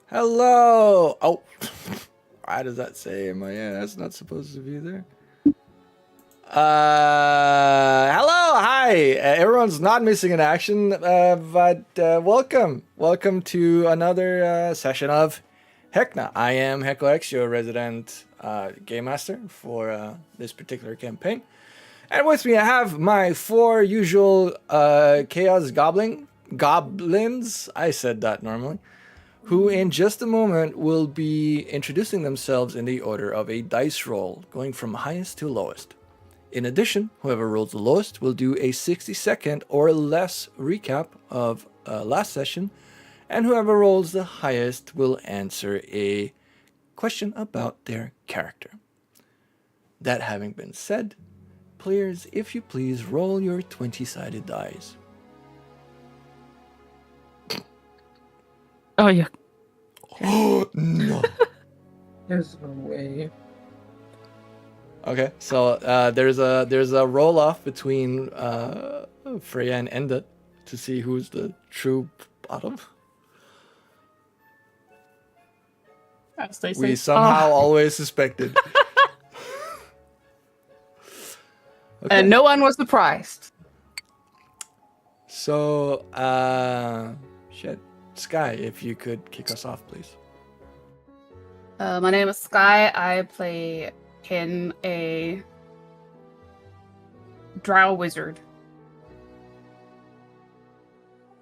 Hello. Oh, why does that say in my end? That's not supposed to be there. Hello, hi. Everyone's not missing in action, but welcome to another session of Heckna. I am Heckna, your resident game master for this particular campaign, and with me I have my four usual chaos goblins. I said that normally. Who in just a moment will be introducing themselves in the order of a dice roll, going from highest to lowest. In addition, whoever rolls the lowest will do a 60-second or less recap of last session, and whoever rolls the highest will answer a question about their character. That having been said, players, if you please roll your 20-sided dice. Oh, yeah. Oh, no. There's no way. Okay, so there's a roll off between Freya and Enda to see who's the true bottom. As they say. We somehow always suspected. Okay. And no one was surprised. So, Sky, if you could kick us off, please. My name is Sky. I play Ken, a drow wizard.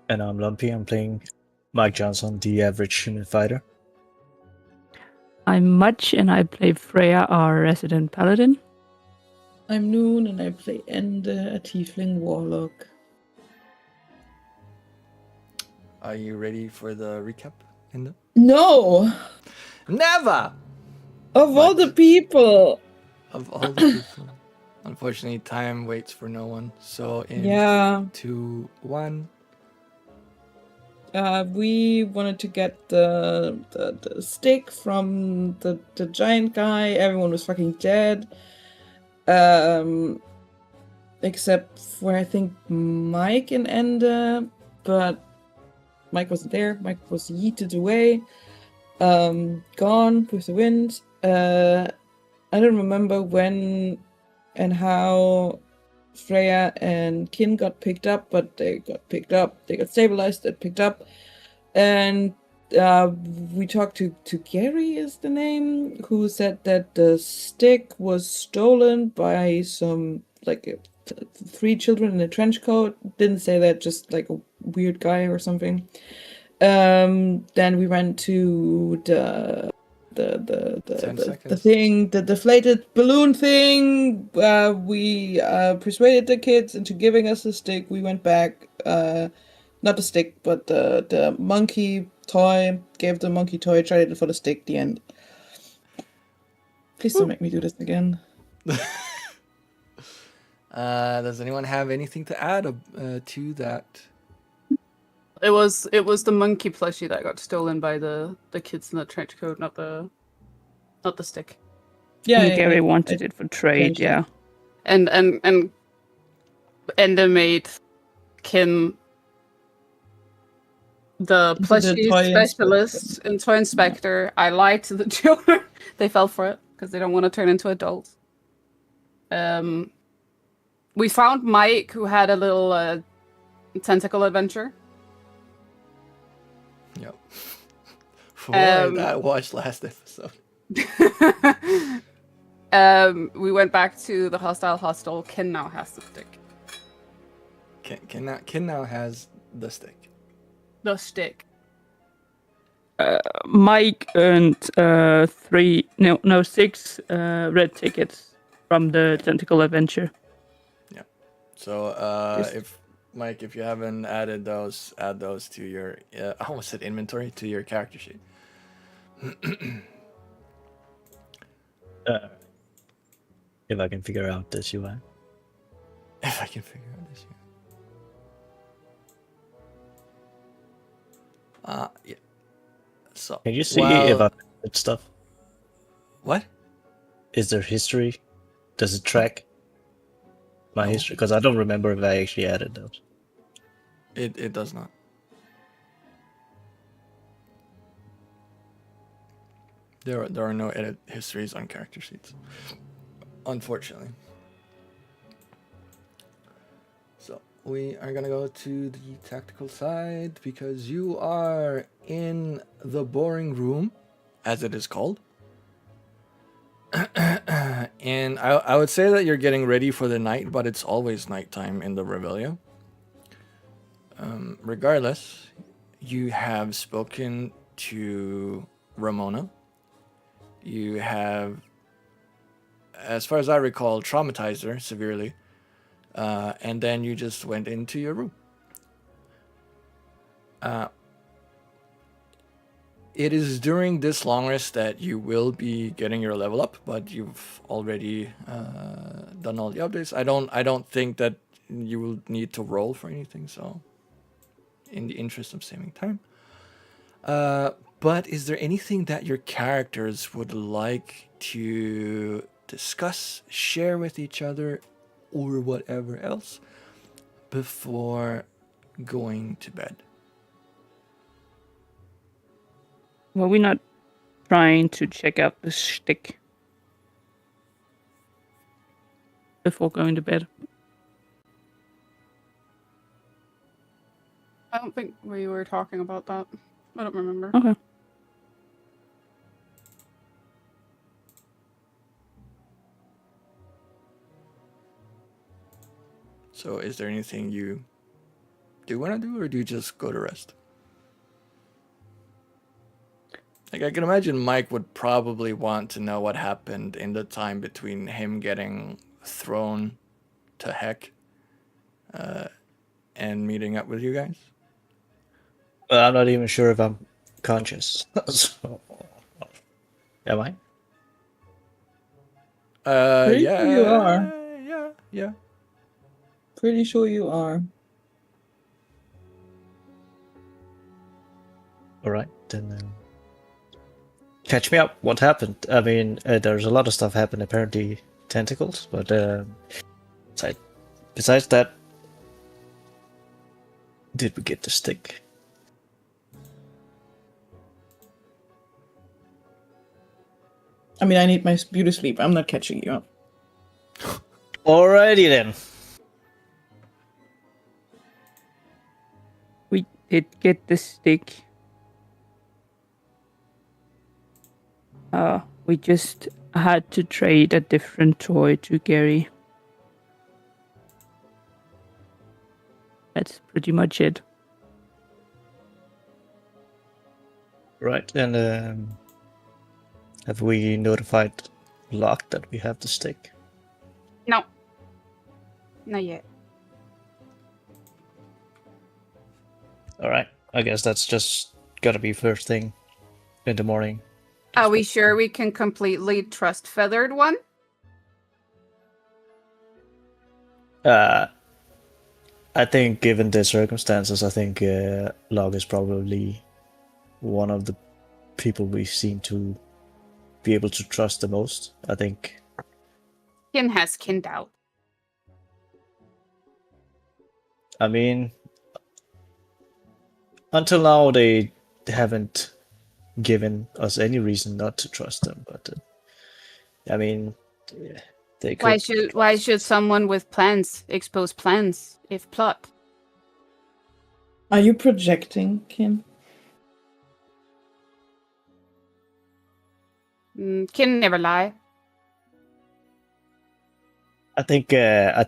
And I'm Lumpy. I'm playing Mike Johnson, the average human fighter. I'm Mudge, and I play Freya, our resident paladin. I'm Noon, and I play Ende, a tiefling warlock. Are you ready for the recap, Enda? No! Never! Of all the people! Of all the people. Unfortunately, time waits for no one. So in Yeah. 3, 2, 1. We wanted to get the stick from the giant guy. Everyone was fucking dead. Except for, I think, Mike and Ende. But Mike wasn't there. Mike was yeeted away. Gone with the wind. I don't remember when and how Freya and Kin got picked up, but they got picked up. They got stabilized and picked up. And we talked to Gary, is the name, who said that the stick was stolen by some, like, 3 children in a trench coat. Didn't say that, just like a weird guy or something. Then we went to the thing, the deflated balloon thing. We persuaded the kids into giving us the stick. We went back, not the stick, but the monkey toy. Gave the monkey toy, traded for the stick. The end. Please don't make me do this again. Does anyone have anything to add to that? It was the monkey plushie that got stolen by the kids in the trench coat, not the stick. Yeah, Gary wanted it for trade, yeah. And Enda made Kin the plushie toy specialist and toy inspector. I lied to the children. They fell for it because they don't want to turn into adults. We found Mike, who had a little tentacle adventure. Yep. For that watched last episode. We went back to the hostile hostel. Ken now has the stick. Ken now has the stick. The stick. Mike earned 6 red tickets from the tentacle adventure. Yeah. So if Mike, if you haven't added those, add those to your I almost said inventory, to your character sheet. If I can figure out this UI. If I can figure out this UI. Yeah. So Can you see if I did stuff? What? Is there history? Does it track my history? Because I don't remember if I actually added those. It does not. There are no edit histories on character sheets, unfortunately. So we are gonna go to the tactical side because you are in the boring room, as it is called. And I would say that you're getting ready for the night, but it's always nighttime in the Revelia. Regardless, you have spoken to Ramona. You have, as far as I recall, traumatized her severely. And then you just went into your room. It is during this long rest that you will be getting your level up, but you've already done all the updates. I don't think that you will need to roll for anything, so in the interest of saving time. But is there anything that your characters would like to discuss, share with each other, or whatever else before going to bed? Well, we're not trying to check out the stick before going to bed. I don't think we were talking about that. I don't remember. Okay. So is there anything you do want to do, or do you just go to rest? Like, I can imagine Mike would probably want to know what happened in the time between him getting thrown to heck and meeting up with you guys. I'm not even sure if I'm conscious. So, am I? Pretty Yeah, sure you are. Yeah. Pretty sure you are. All right, then. Catch me up. What happened? I mean, there's a lot of stuff happened. Apparently, tentacles. But besides that, did we get the stick? I mean, I need my beauty sleep. I'm not catching you up. Alrighty then. We did get the stick. We just had to trade a different toy to Gary. That's pretty much it. Right, and have we notified Locke that we have the stick? No. Not yet. Alright, I guess that's just gotta be first thing in the morning. Are we sure we can completely trust Feathered One? I think given the circumstances, I think Locke is probably one of the people we seem to be able to trust the most. I think. Kin has kinned out. I mean, until now they haven't given us any reason not to trust them. But I mean, they could. Why should someone with plans expose plans if plot? Are you projecting, Kim? Kin never lie. I think the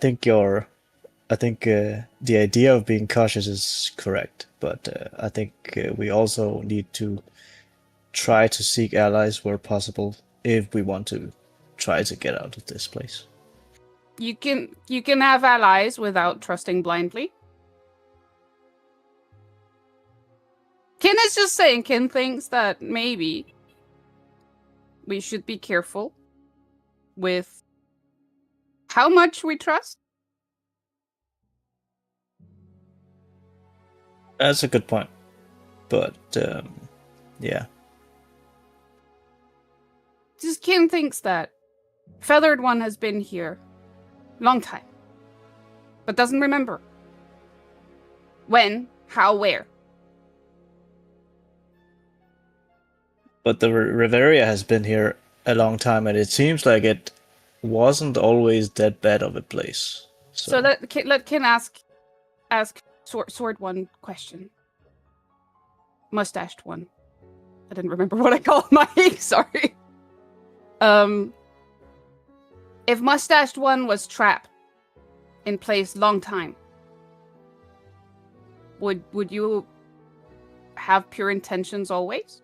idea of being cautious is correct, but I think we also need to try to seek allies where possible if we want to try to get out of this place. You can have allies without trusting blindly. Kin is just saying. Kin thinks that maybe we should be careful with how much we trust. That's a good point, but yeah. Just Kin thinks that Feathered One has been here long time, but doesn't remember when, how, where. But the Riveria has been here a long time, and it seems like it wasn't always that bad of a place. So let Kin ask sword one question. Mustached one. I didn't remember what I called Mike. Sorry. If mustached one was trapped in place long time, would you have pure intentions always?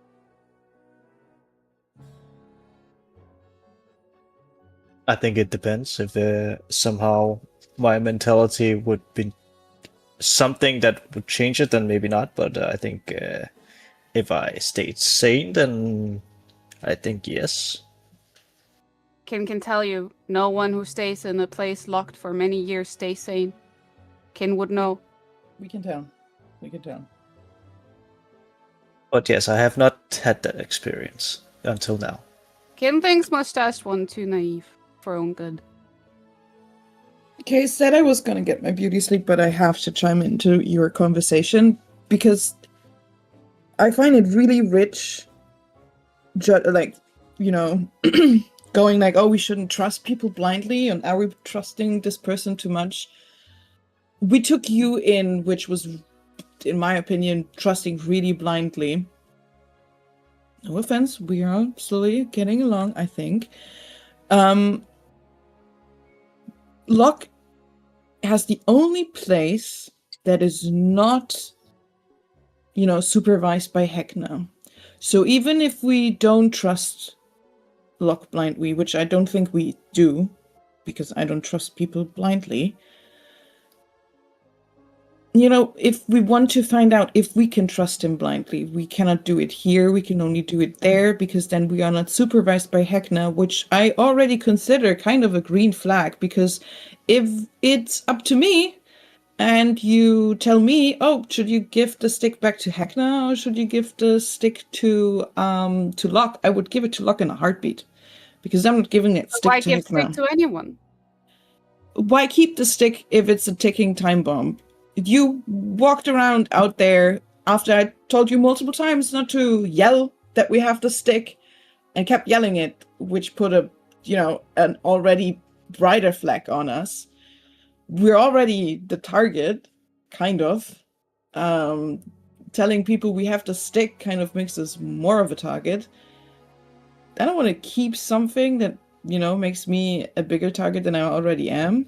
I think it depends. If somehow my mentality would be something that would change it, then maybe not. But I think if I stayed sane, then I think yes. Kin can tell you, no one who stays in a place locked for many years stays sane. Kin would know. We can tell. We can tell. But yes, I have not had that experience until now. Kin thinks mustached one too naive for own good. Okay, said I was gonna get my beauty sleep, but I have to chime into your conversation because I find it really rich. Like, you know, going like, oh, we shouldn't trust people blindly, and are we trusting this person too much? We took you in, which was, in my opinion, trusting really blindly. No offense, we are slowly getting along, I think. Locke has the only place that is not, you know, supervised by Heckna. So even if we don't trust Locke blindly, which I don't think we do, because I don't trust people blindly, you know, if we want to find out if we can trust him blindly, we cannot do it here, we can only do it there, because then we are not supervised by Heckna, which I already consider kind of a green flag, because if it's up to me, and you tell me, oh, should you give the stick back to Heckna, or should you give the stick to Locke, I would give it to Locke in a heartbeat, because I'm not giving it stick Why to give Heckna. stick to anyone? Why keep the stick if it's a ticking time bomb? You walked around out there after I told you multiple times not to yell that we have the stick, and kept yelling it, which put a, you know, an already brighter flag on us. We're already the target, kind of. Telling people we have the stick kind of makes us more of a target. I don't want to keep something that, you know, makes me a bigger target than I already am.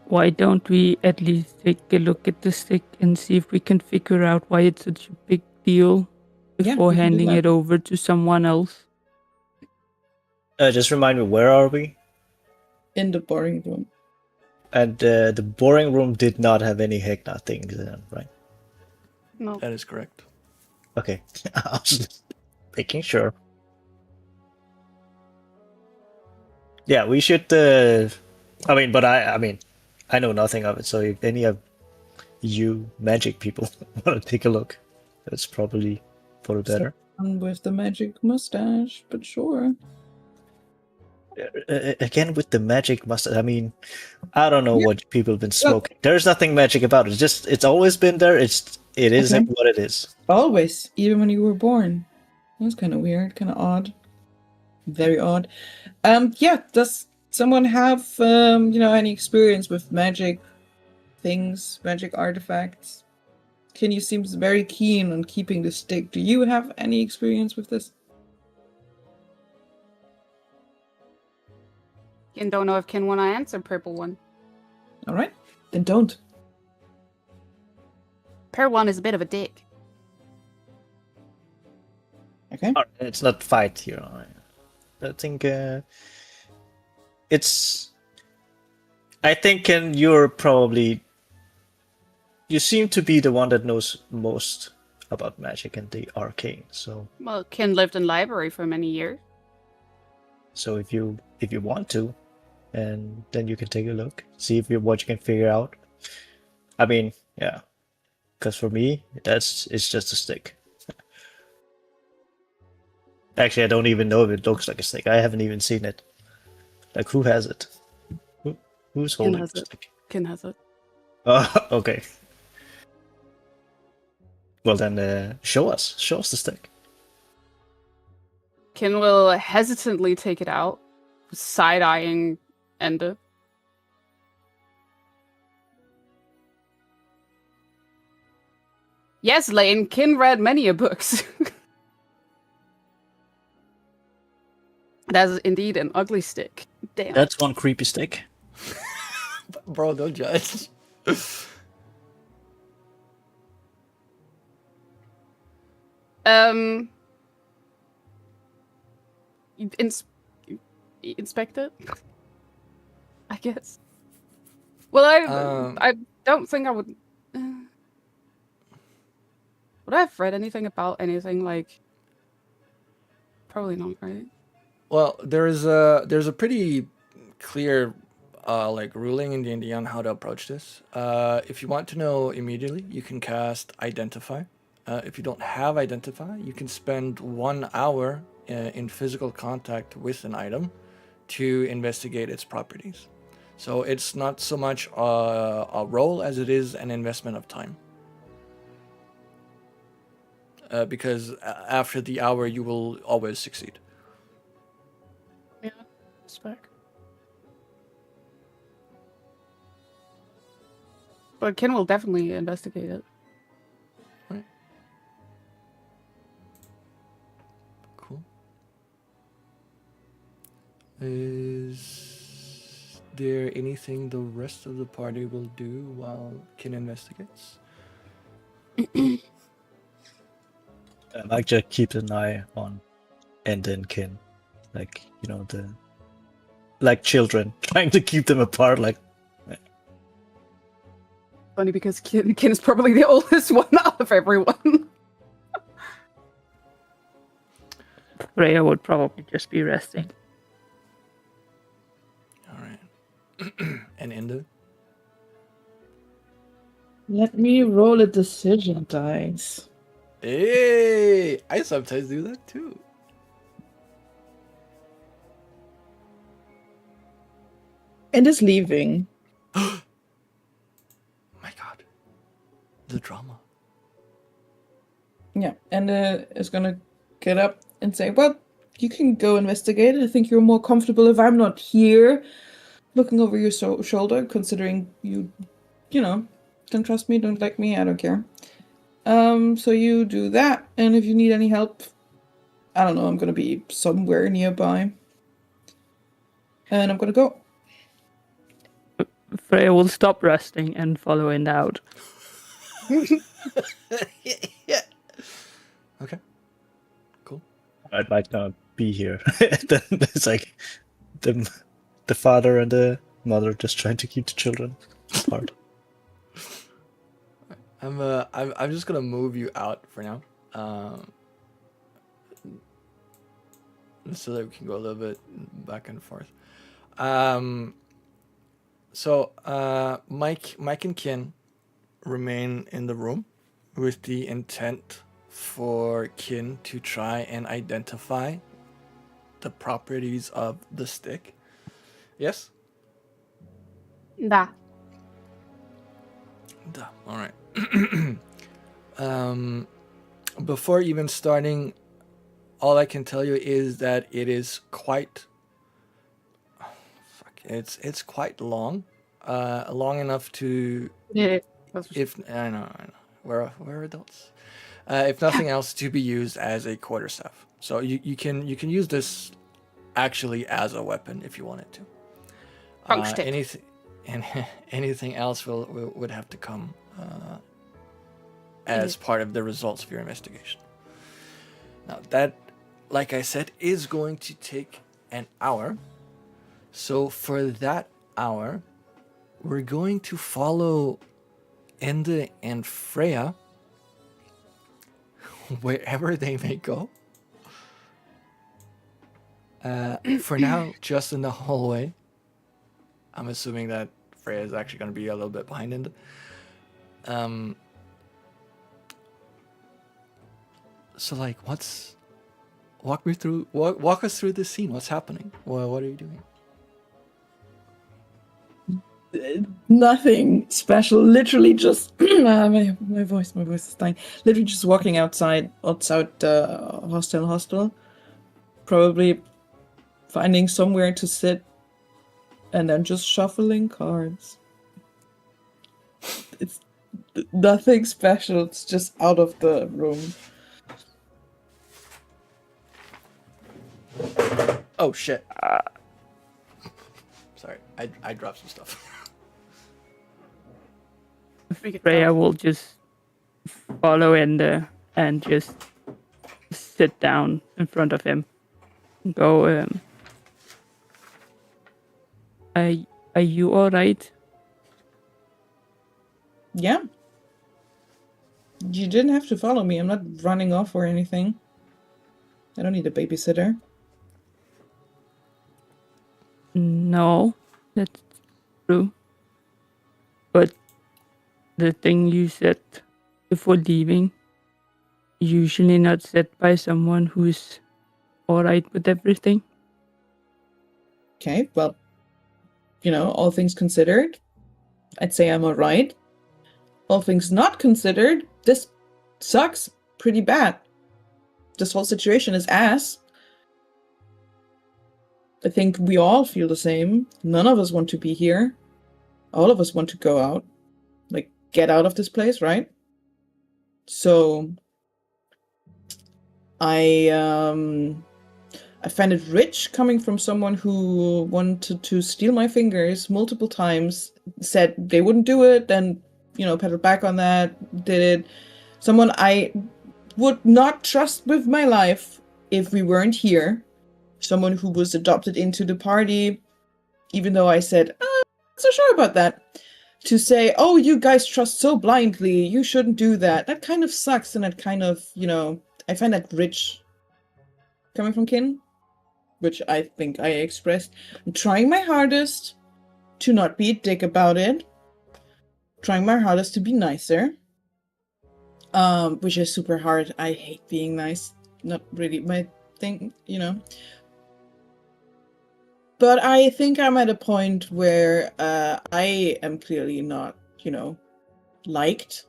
Why don't we at least take a look at the stick and see if we can figure out why it's such a big deal before we can do handing that. it over to someone else? Just remind me, where are we? In the boring room. And the boring room did not have any Heckna things in it, right? No. That is correct. Okay, I was just making sure. Yeah, we should. I mean, I know nothing of it. So if any of you magic people want to take a look, that's probably for the better. Someone with the magic mustache, but sure. Again with the magic mustache. I mean, I don't know what people have been smoking. There's nothing magic about it. It's always been there. It is Okay. what it is. Always, even when you were born. That's kind of weird, kind of odd. Very odd. Yeah, does someone have, you know, any experience with magic things, magic artifacts? Kin, you seems very keen on keeping the stick. Do you have any experience with this? Kin don't know if Kin want to answer purple one. All right, then don't. Purple one is a bit of a dick. Okay. It's not fight here. I think it's. I think you're probably. You seem to be the one that knows most about magic and the arcane. So Well, Kin lived in library for many years. if you want to, and then you can take a look, see what you can figure out. I mean, yeah, because for me, it's just a stick. Actually, I don't even know if it looks like a stick. I haven't even seen it. Like, who has it? Who's holding has the it. stick? Kin has it. Oh, okay. Well then, show us the stick. Kin will hesitantly take it out, side-eyeing Ender. Yes, Lane, Kin read many a books. That is indeed an ugly stick. Damn. That's one creepy stick. Bro, don't judge. Inspect it? I guess. Well, I don't think I would... would I have read anything about anything, like... Probably not, right? Well, there's a pretty clear like ruling in D&D on how to approach this. If you want to know immediately, you can cast Identify. If you don't have Identify, you can spend 1 hour in physical contact with an item to investigate its properties. So it's not so much a roll as it is an investment of time. Because after the hour, you will always succeed. Yeah, spec. But Ken will definitely investigate it. Right. Cool. Is there anything the rest of the party will do while Ken investigates? I might just keep an eye on Ender and Kin. Like, like children, trying to keep them apart, like... Funny because Ken is probably the oldest one out of everyone. Freya would probably just be resting. Alright. And Ender? Let me roll a decision dice. Hey! I sometimes do that too. And is leaving. My god. The drama. Yeah, and is gonna get up and say, well, you can go investigate it. I think you're more comfortable if I'm not here looking over your shoulder, considering you don't trust me, don't like me, I don't care. So you do that, and if you need any help, I don't know, I'm gonna be somewhere nearby. And I'm gonna go. Freya will stop resting and follow Ender out. Yeah. Okay. Cool. I might not be here. Then it's like the father and the mother just trying to keep the children apart. I'm just gonna move you out for now. So that we can go a little bit back and forth. So Mike and Kin remain in the room with the intent for Kin to try and identify the properties of the stick. Yes? Da. All right. Before even starting, all I can tell you is that it is quite... It's quite long. Long enough to... Yeah. If I know. We're adults. If nothing else, to be used as a quarterstaff. So you can use this actually as a weapon if you wanted to. Anything else would have to come as part of the results of your investigation. Now that, like I said, is going to take an hour. So for that hour, we're going to follow Ende and Freya wherever they may go. For now, just in the hallway. I'm assuming that Freya is actually going to be a little bit behind Ende. So like, walk us through this scene. What's happening? What are you doing? Nothing special. Literally just my voice is dying. Literally just walking outside the hostel. probably finding somewhere to sit and then just shuffling cards. It's nothing special. It's just out of the room. Oh shit. Sorry, I dropped some stuff. Freya will just follow in there and just sit down in front of him. Go, are you alright? Yeah. You didn't have to follow me. I'm not running off or anything. I don't need a babysitter. No, that's true. But the thing you said before leaving, usually not said by someone who's alright with everything. Okay, well, all things considered, I'd say I'm alright. All things not considered, this sucks pretty bad. This whole situation is ass. I think we all feel the same. None of us want to be here. All of us want to go out. Like, get out of this place, right? So, I find it rich coming from someone who wanted to steal my fingers multiple times, said they wouldn't do it, then, pedaled back on that, did it. Someone I would not trust with my life if we weren't here. Someone who was adopted into the party, even though I said, I'm not so sure about that. To say, oh, you guys trust so blindly, you shouldn't do that. That kind of sucks, and it kind of, I find that rich coming from Kin, which I think I expressed. I'm trying my hardest to not be a dick about it. Trying my hardest to be nicer. Which is super hard. I hate being nice. Not really my thing, But I think I'm at a point where I am clearly not, liked.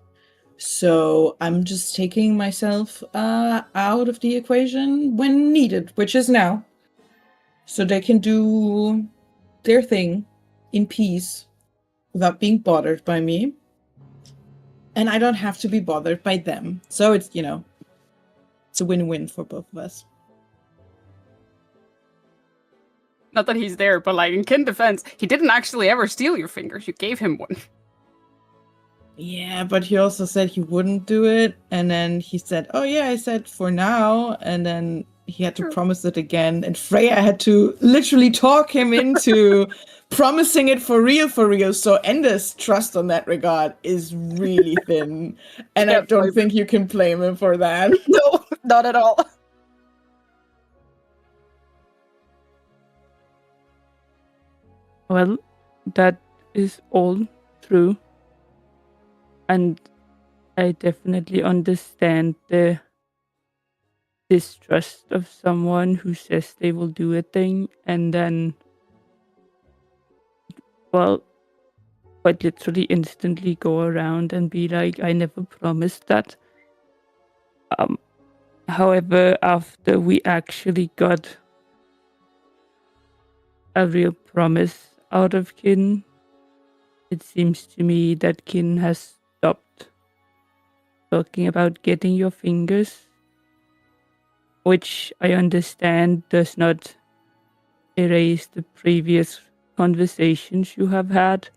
So I'm just taking myself out of the equation when needed, which is now. So they can do their thing in peace without being bothered by me. And I don't have to be bothered by them. So it's, it's a win-win for both of us. Not that he's there, but like in Kin defense, he didn't actually ever steal your fingers. You gave him one. Yeah, but he also said he wouldn't do it. And then he said, oh yeah, I said for now. And then he had to promise it again. And Freya had to literally talk him into promising it for real. So Ender's trust on that regard is really thin. And I don't think you can blame him for that. No, not at all. Well, that is all true. And I definitely understand the distrust of someone who says they will do a thing and then, well, quite literally instantly go around and be like, I never promised that. However, after we actually got a real promise out of Kin, it seems to me that Kin has stopped talking about getting your fingers, which I understand does not erase the previous conversations you have had,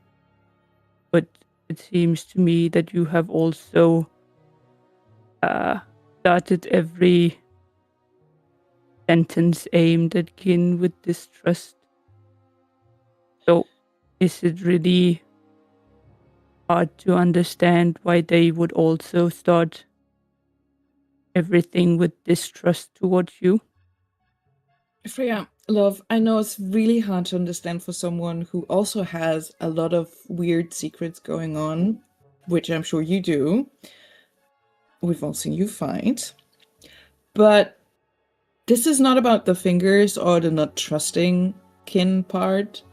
but it seems to me that you have also started every sentence aimed at Kin with distrust. So, is it really hard to understand why they would also start everything with distrust towards you? Freya, love, I know it's really hard to understand for someone who also has a lot of weird secrets going on, which I'm sure you do. We've all seen you fight. But this is not about the fingers or the not trusting Kin part.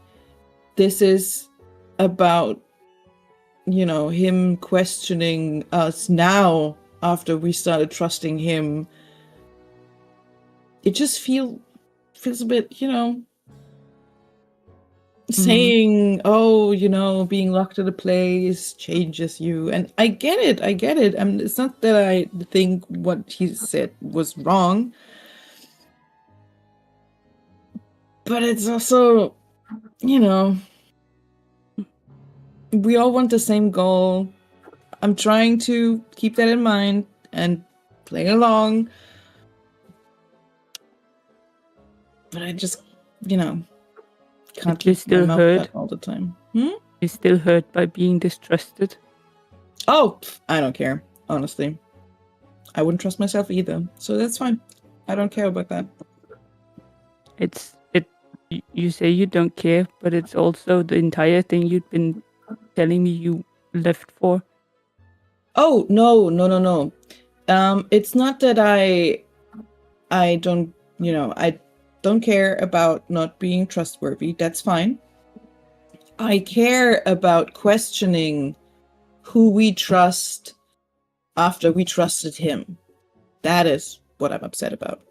This is about, him questioning us now after we started trusting him. It just feels feels a bit, saying, oh, being locked at a place changes you. And I get it. It's not that I think what he said was wrong. But it's also, we all want the same goal. I'm trying to keep that in mind and play along. But I just, can't You're keep my still mouth hurt? shut all the time. You're still hurt by being distrusted? Oh, I don't care, honestly. I wouldn't trust myself either, so that's fine. I don't care about that. You say you don't care, but it's also the entire thing you've been telling me you left for. Oh, no. It's not that I don't, I don't care about not being trustworthy. That's fine. I care about questioning who we trust after we trusted him. That is what I'm upset about.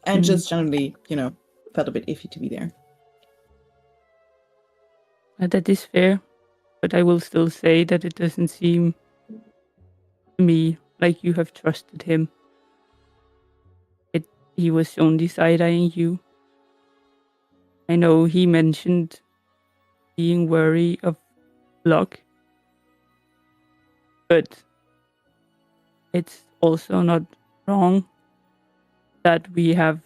And just generally, felt a bit iffy to be there. That is fair, but I will still say that it doesn't seem to me like you have trusted him. He was only side-eyeing you. I know he mentioned being wary of luck, but it's also not wrong that we have,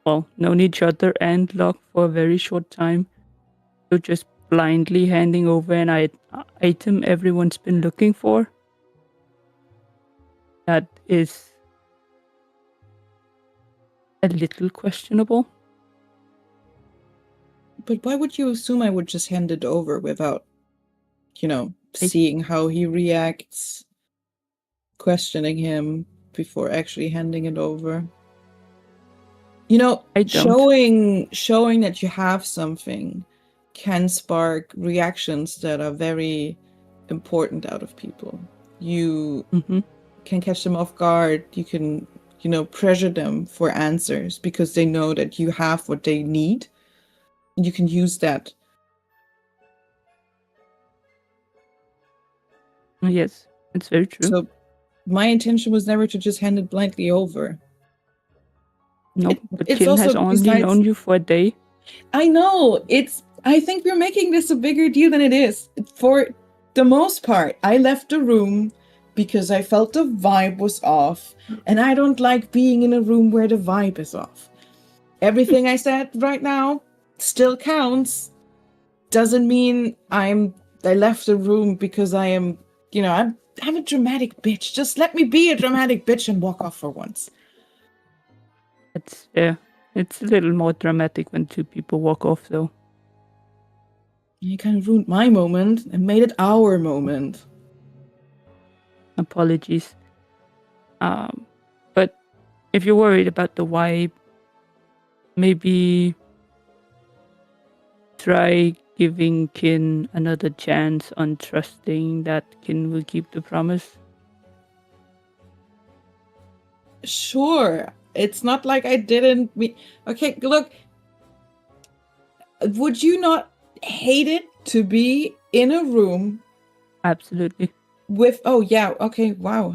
known each other and luck for a very short time. So just blindly handing over an item everyone's been looking for, that is a little questionable. But why would you assume I would just hand it over without, seeing how he reacts, questioning him before actually handing it over? I don't. Showing that you have something can spark reactions that are very important out of people. You can catch them off guard. You can, pressure them for answers because they know that you have what they need. You can use that. Yes, it's very true. So my intention was never to just hand it blindly over. No, but it's Kim also, has only besides, known you for a day. I know. I think we're making this a bigger deal than it is. For the most part, I left the room because I felt the vibe was off. And I don't like being in a room where the vibe is off. Everything I said right now still counts. Doesn't mean I left the room because I am, I'm a dramatic bitch. Just let me be a dramatic bitch and walk off for once. It's a little more dramatic when two people walk off, though. You kind of ruined my moment and made it our moment. Apologies. But if you're worried about the vibe, maybe try giving Kin another chance on trusting that Kin will keep the promise. Sure. It's not like I didn't okay, look. Would you not hate it to be in a room? Absolutely. With okay, wow.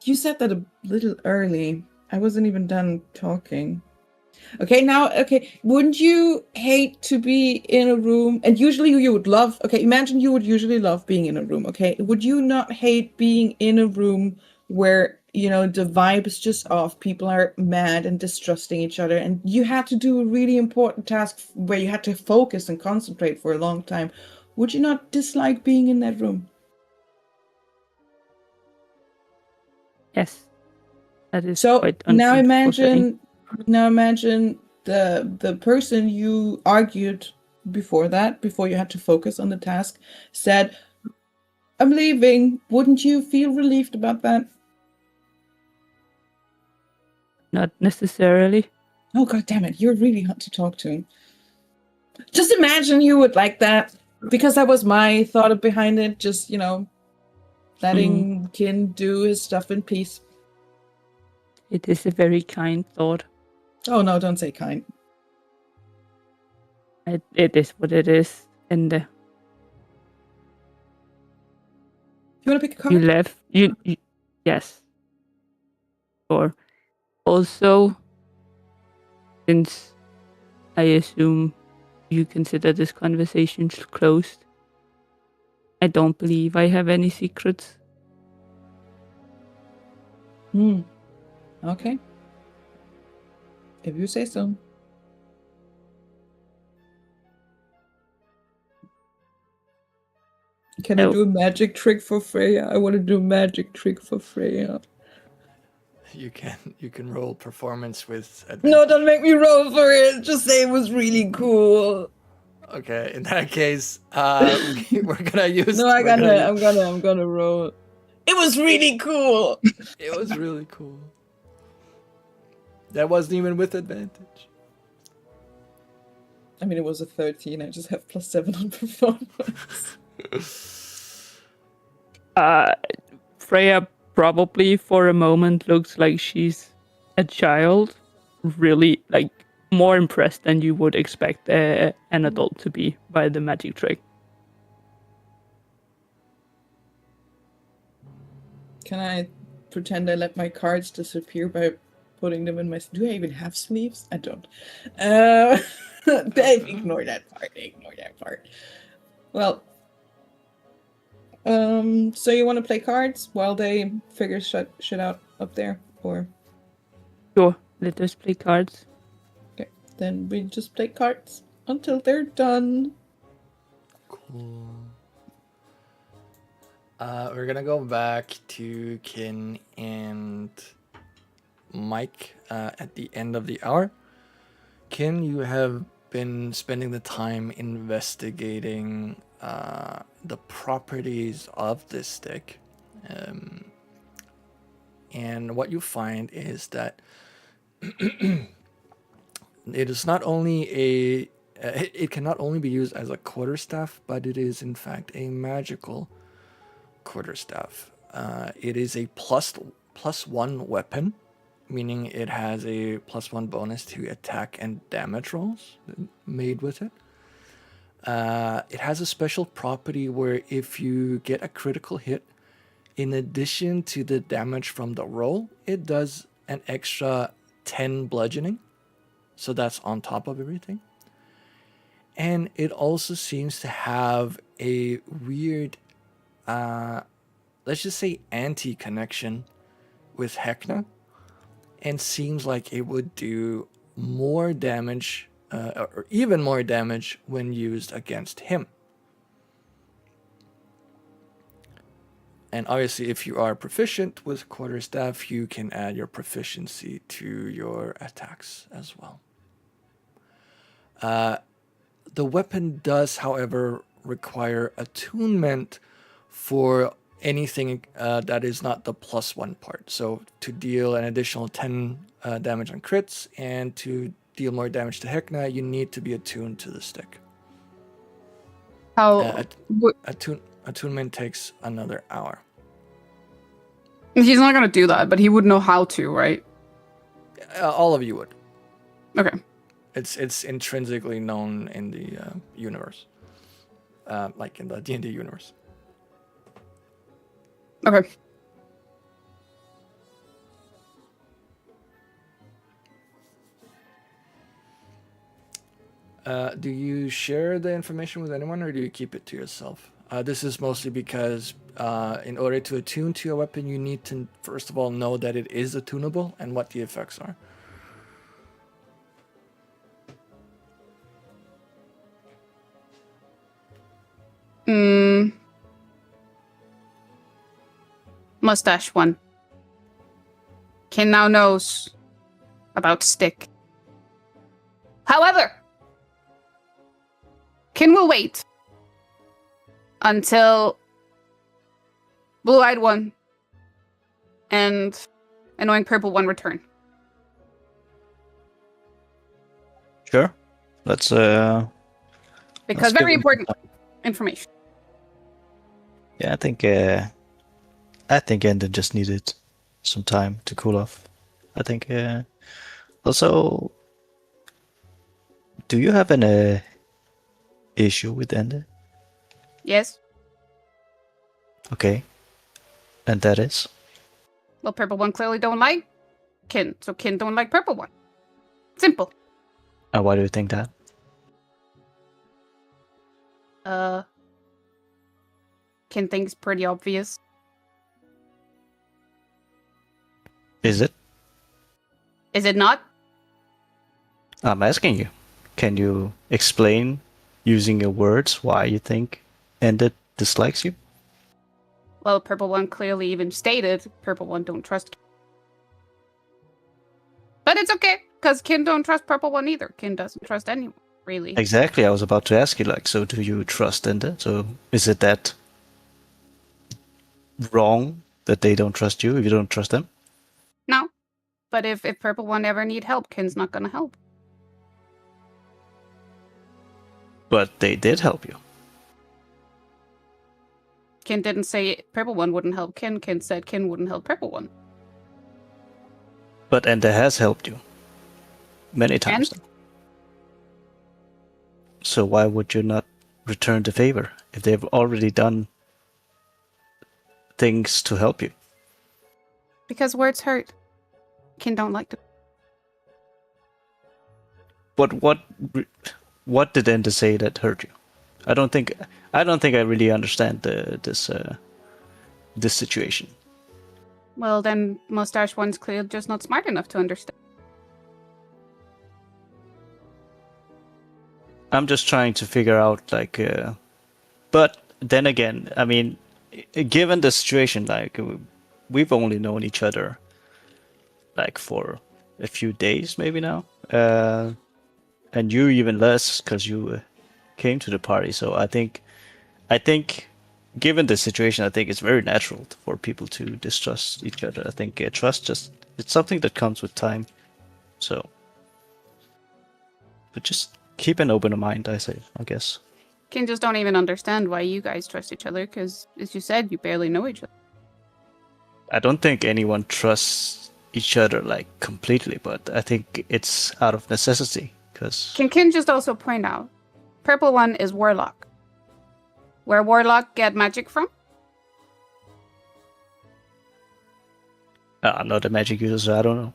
You said that a little early. I wasn't even done talking. Okay, wouldn't you hate to be in a room? And usually you would love, imagine you would usually love being in a room, okay? Would you not hate being in a room where, the vibe is just off, people are mad and distrusting each other, and you had to do a really important task where you had to focus and concentrate for a long time? Would you not dislike being in that room? Yes. That is so quite now uncomfortable. imagine the person you argued before you had to focus on the task said, I'm leaving. Wouldn't you feel relieved about that? Not necessarily. Oh, god damn it, you're really hard to talk to. Just imagine you would like that, because that was my thought behind it. Just, letting Kin do his stuff in peace. It is a very kind thought. Oh no, don't say kind. It is what it is. And You want to pick a you card? left. You yes. Or also, since I assume you consider this conversation closed, I don't believe I have any secrets. Okay. If you say so. Can I No. do a magic trick for Freya? I want to do a magic trick for Freya. You can roll performance with advantage. No, don't make me roll for it. Just say it was really cool. Okay, in that case, we're gonna use. No, I'm gonna roll. It was really cool. It was really cool. That wasn't even with advantage. I mean, it was a 13. I just have +7 on performance. Freya probably for a moment looks like she's a child, really like more impressed than you would expect an adult to be by the magic trick. Can I pretend I let my cards disappear by putting them in my... Do I even have sleeves? I don't. Ignore that part. Well, so you want to play cards while they figure shit out up there? Or... Sure, let us play cards. Okay, then we just play cards until they're done. Cool. We're gonna go back to Kin and Mike at the end of the hour. Kin, you have been spending the time investigating the properties of this stick. And what you find is that it is not only it can not only be used as a quarterstaff, but it is in fact a magical quarterstaff. It is a plus 1 weapon, meaning it has a +1 bonus to attack and damage rolls made with it. It has a special property where if you get a critical hit, in addition to the damage from the roll, it does an extra 10 bludgeoning. So that's on top of everything. And it also seems to have a weird, let's just say anti-connection with Heckna. And seems like it would do more damage, or even more damage when used against him. And obviously, if you are proficient with quarterstaff, you can add your proficiency to your attacks as well. The weapon does, however, require attunement for anything that is not the +1 part. So to deal an additional 10 damage on crits and to deal more damage to Heckna, you need to be attuned to the stick. How Attunement takes another hour. he's not gonna do that, but he would know how to, right? All of you would. Okay. It's intrinsically known in the universe, like in the D&D universe. Okay. Do you share the information with anyone, or do you keep it to yourself? This is mostly because in order to attune to a weapon, you need to, first of all, know that it is attunable and what the effects are. Mustache 1. Kin now knows about stick. However, Kin will wait until Blue-Eyed 1 and Annoying Purple 1 return. Sure. Let's Because Let's very give him important information. yeah, I think Enden just needed some time to cool off. I think. Also, do you have an issue with Ende? Yes. Okay, and that is. Well, purple one clearly don't like Kin, so Kin don't like purple one. Simple. And why do you think that? Kin thinks pretty obvious. Is it? Is it not? I'm asking you. Can you explain using your words why you think Ende dislikes you? Well, purple one clearly even stated purple one don't trust Kin. But it's okay, because Kin don't trust purple one either. Kin doesn't trust anyone, really. Exactly. I was about to ask you, like, so do you trust Ende? So is it that wrong that they don't trust you if you don't trust them? No. But if purple one ever need help, Kin's not gonna help. But they did help you. Kin didn't say purple one wouldn't help Kin. Kin said Kin wouldn't help purple one. But Ende has helped you many times. And? So why would you not return the favor if they've already done things to help you? Because words hurt. Kin don't like to. But what did Ende say that hurt you? I don't think I really understand this situation. Well, then mustache one's clearly just not smart enough to understand. I'm just trying to figure out, like, but then again, I mean, given the situation, like, we've only known each other, like, for a few days, maybe now, and you even less, because you came to the party. So I think, given the situation, I think it's very natural for people to distrust each other. I think trust it's something that comes with time. So, but just keep an open mind, I say, I guess. Kin just don't even understand why you guys trust each other, because, as you said, you barely know each other. I don't think anyone trusts each other, like, completely, but I think it's out of necessity, because... Can Kin just also point out, purple one is Warlock. Where Warlock get magic from? I'm not a magic user, so I don't know.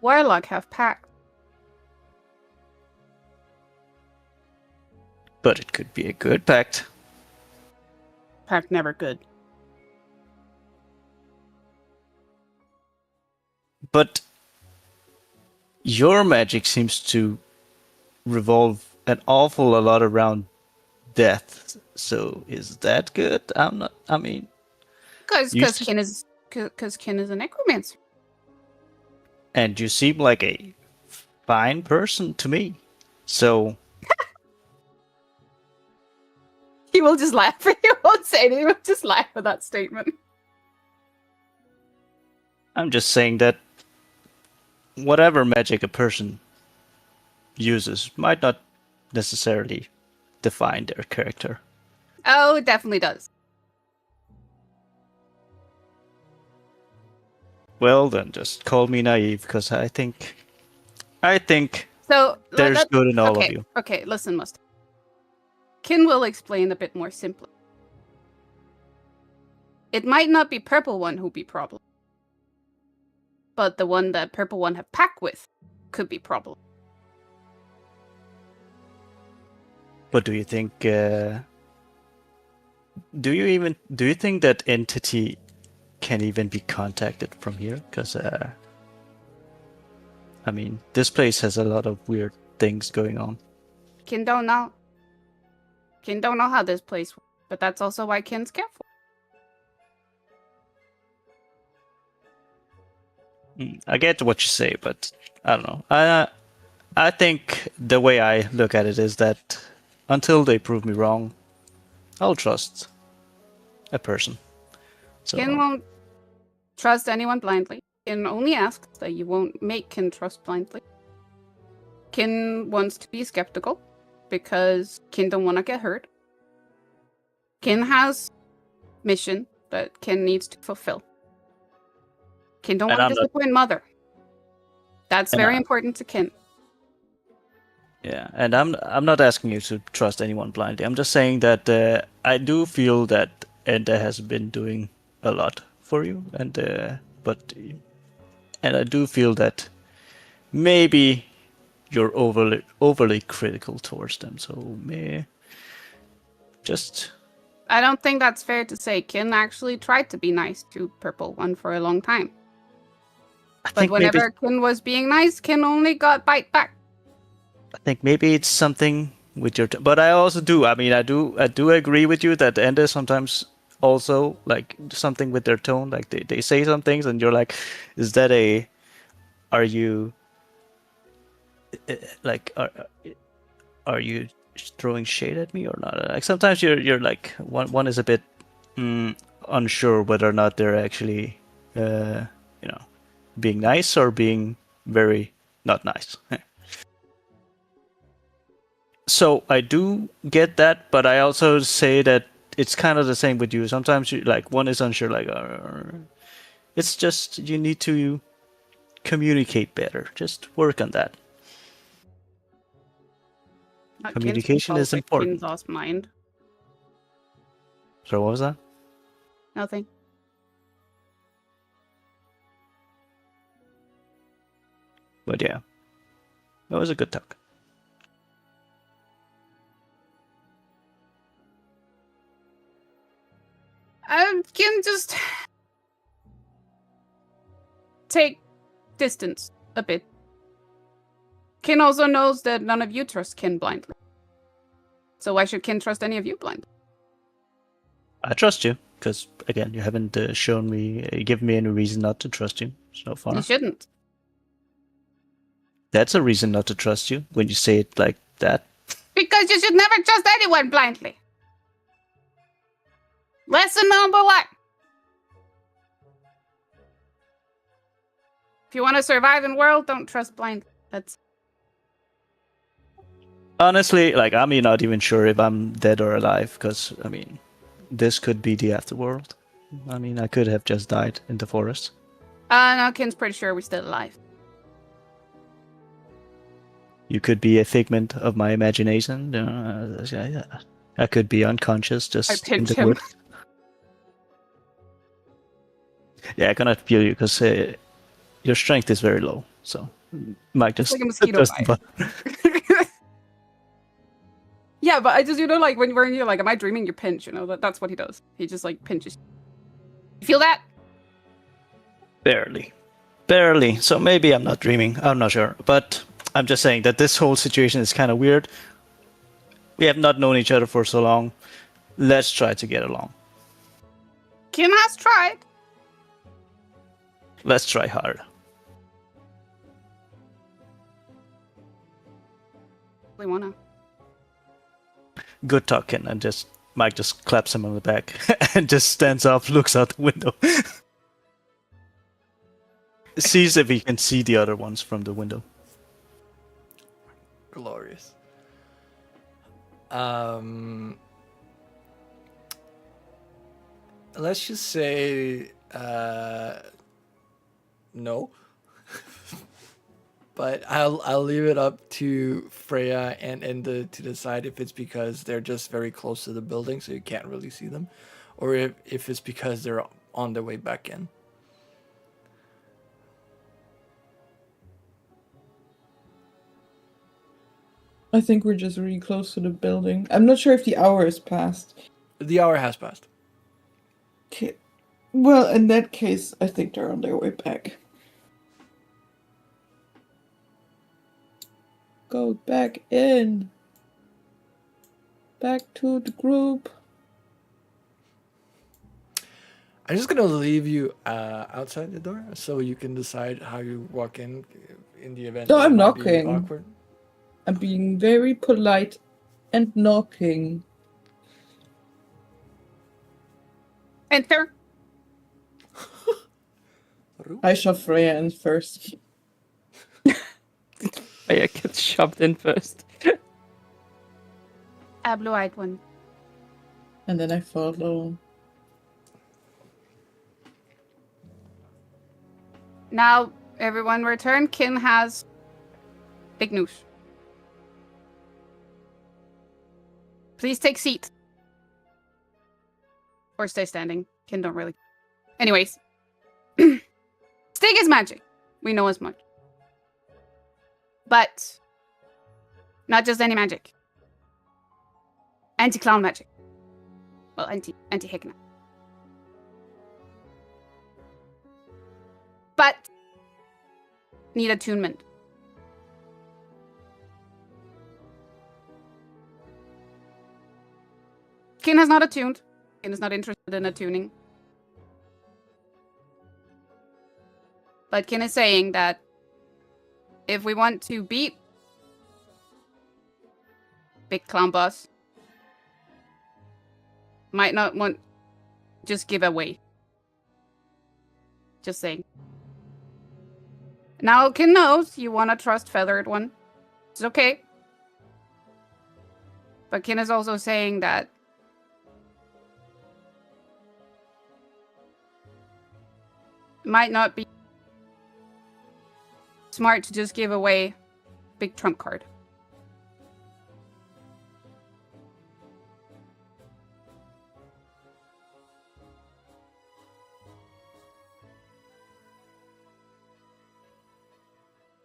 Warlock have pact. But it could be a good pact. Pact never good. But your magic seems to revolve an awful lot around death. So is that good? I'm not. I mean, Because You Kin is a necromancer. and you seem like a fine person to me. So He will just laugh. He won't say anything. He will just laugh at that statement. I'm just saying that whatever magic a person uses might not necessarily define their character. Oh, it definitely does. Well, then just call me naive, because I think So there's good in all okay, of you. Okay, listen, Mustang. Kin will explain a bit more simply. It might not be purple one who be problem, but the one that purple one have pact with could be problem. But do you think? Do you think that entity can even be contacted from here? Because I mean, this place has a lot of weird things going on. Kin don't know. Kin don't know how this place works, but that's also why Kin's careful. I get what you say, but I don't know. I think the way I look at it is that until they prove me wrong, I'll trust a person. So Kin won't trust anyone blindly. Kin only asks that you won't make Kin trust blindly. Kin wants to be skeptical because Kin don't want to get hurt. Kin has mission that Kin needs to fulfill. Kin don't And want I'm to not- disappoint Mother. That's And very I- important to Kin. Yeah, and I'm not asking you to trust anyone blindly. I'm just saying that I do feel that Enda has been doing a lot for you, and I do feel that maybe you're overly critical towards them. So just I don't think that's fair to say. Kin actually tried to be nice to Purple One for a long time. I But think maybe whenever Kin was being nice, Kin only got bite back. it's something with your. But I also do. I mean, I do agree with you that Enda sometimes also like something with their tone. Like they say some things, and you're like, is that a? Are you? Like are you throwing shade at me or not? Like sometimes you're like one is a bit unsure whether or not they're actually being nice or being very not nice. So I do get that, but I also say that it's kind of the same with you. Sometimes you like one is unsure, like it's just you need to communicate better. Just work on that. Not Communication Kin's is fault, but important. Kin's lost mind. So what was that? Nothing. But yeah, that was a good talk. Kin just take distance a bit. Kin also knows that none of you trust Kin blindly. So why should Kin trust any of you blindly? I trust you because again, you haven't shown me, given me any reason not to trust you so far. You shouldn't. That's a reason not to trust you when you say it like that. Because you should never trust anyone blindly. Lesson number 1. If you want to survive in the world, don't trust blindly. That's Honestly, like I'm not even sure if I'm dead or alive because I mean, this could be the afterworld. I mean, I could have just died in the forest. no, Kin's pretty sure we're still alive. You could be a figment of my imagination. I could be unconscious just I in pinched the him. woods. Yeah, I cannot feel you because your strength is very low. So might just like a mosquito just bite. Yeah, but I just, like, when you're like, am I dreaming? You pinch, that's what he does. He just, like, pinches. You feel that? barely. So maybe I'm not dreaming. I'm not sure, but I'm just saying that this whole situation is kind of weird. We have not known each other for so long. Let's try to get along. Kin has tried. Let's try hard. We wanna. Good talking, and just Mike just claps him on the back and just stands up, looks out the window. Sees if he can see the other ones from the window. Glorious. Let's just say no. But I'll leave it up to Freya and Enda to decide if it's because they're just very close to the building, so you can't really see them, or if it's because they're on their way back in. I think we're just really close to the building. I'm not sure if the hour is passed. The hour has passed. Okay. Well, in that case, I think they're on their way back. Go back in. Back to the group. I'm just gonna leave you outside the door so you can decide how you walk in the event. No, that it I'm might be knocking. Awkward. I'm being very polite and knocking. Enter. I shove Freya in first. I get shoved in first. A blue-eyed one. And then I follow. Now, everyone return. Kin has big news. Please take seat. Or stay standing. Kin don't really. Anyways. Stick is magic. We know as much. But not just any magic. Anti-clown magic. Well, anti-Heckna. But need attunement. Kin has not attuned. Kin is not interested in attuning. But Kin is saying that if we want to beat Big Clown Boss, might not want just give away. Just saying. Now Kin knows you want to trust Feathered One. It's okay. But Kin is also saying that it might not be smart to just give away big trump card.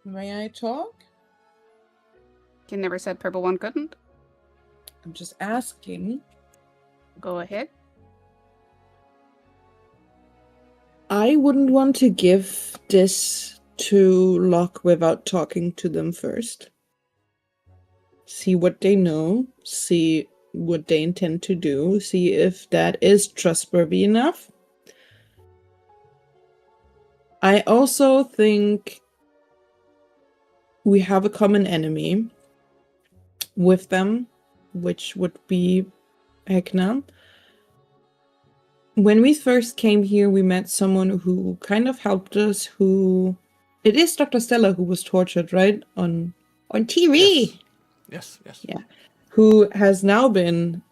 May I talk? Kin never said Purple One couldn't. I'm just asking. Go ahead. I wouldn't want to give this to Locke without talking to them first. See what they know, see what they intend to do, see if that is trustworthy enough. I also think we have a common enemy with them, which would be Heckna. When we first came here, we met someone who kind of helped us, who... It is Dr. Stella who was tortured, right? On TV! Yes. Yeah. Who has now been,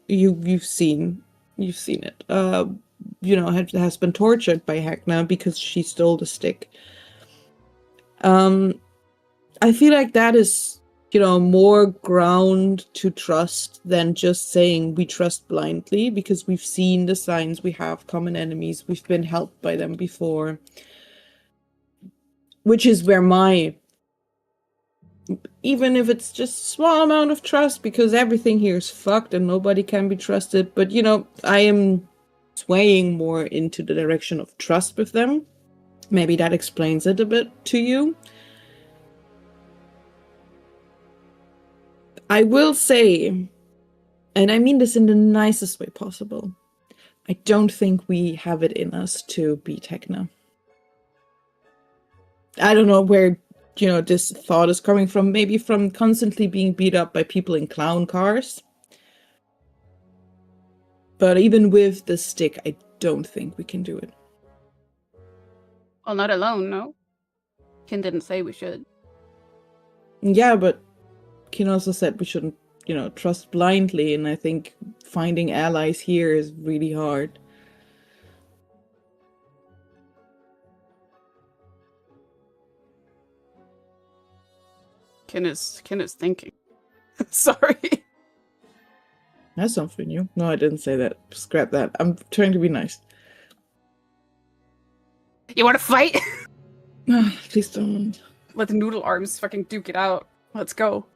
you've seen it. Has been tortured by Heckna because she stole the stick. I feel like that is, more ground to trust than just saying we trust blindly, because we've seen the signs, we have common enemies, we've been helped by them before. Which is where even if it's just a small amount of trust, because everything here is fucked and nobody can be trusted, but I am swaying more into the direction of trust with them. Maybe that explains it a bit to you. I will say, and I mean this in the nicest way possible, I don't think we have it in us to beat Heckna. I don't know where, this thought is coming from. Maybe from constantly being beat up by people in clown cars. But even with the stick, I don't think we can do it. Well, not alone, no. Kin didn't say we should. Yeah, but Kin also said we shouldn't, trust blindly, and I think finding allies here is really hard. Kin is thinking. Sorry. That's something new. No, I didn't say that. Scrap that. I'm trying to be nice. You want to fight? Please don't. Let the noodle arms fucking duke it out. Let's go.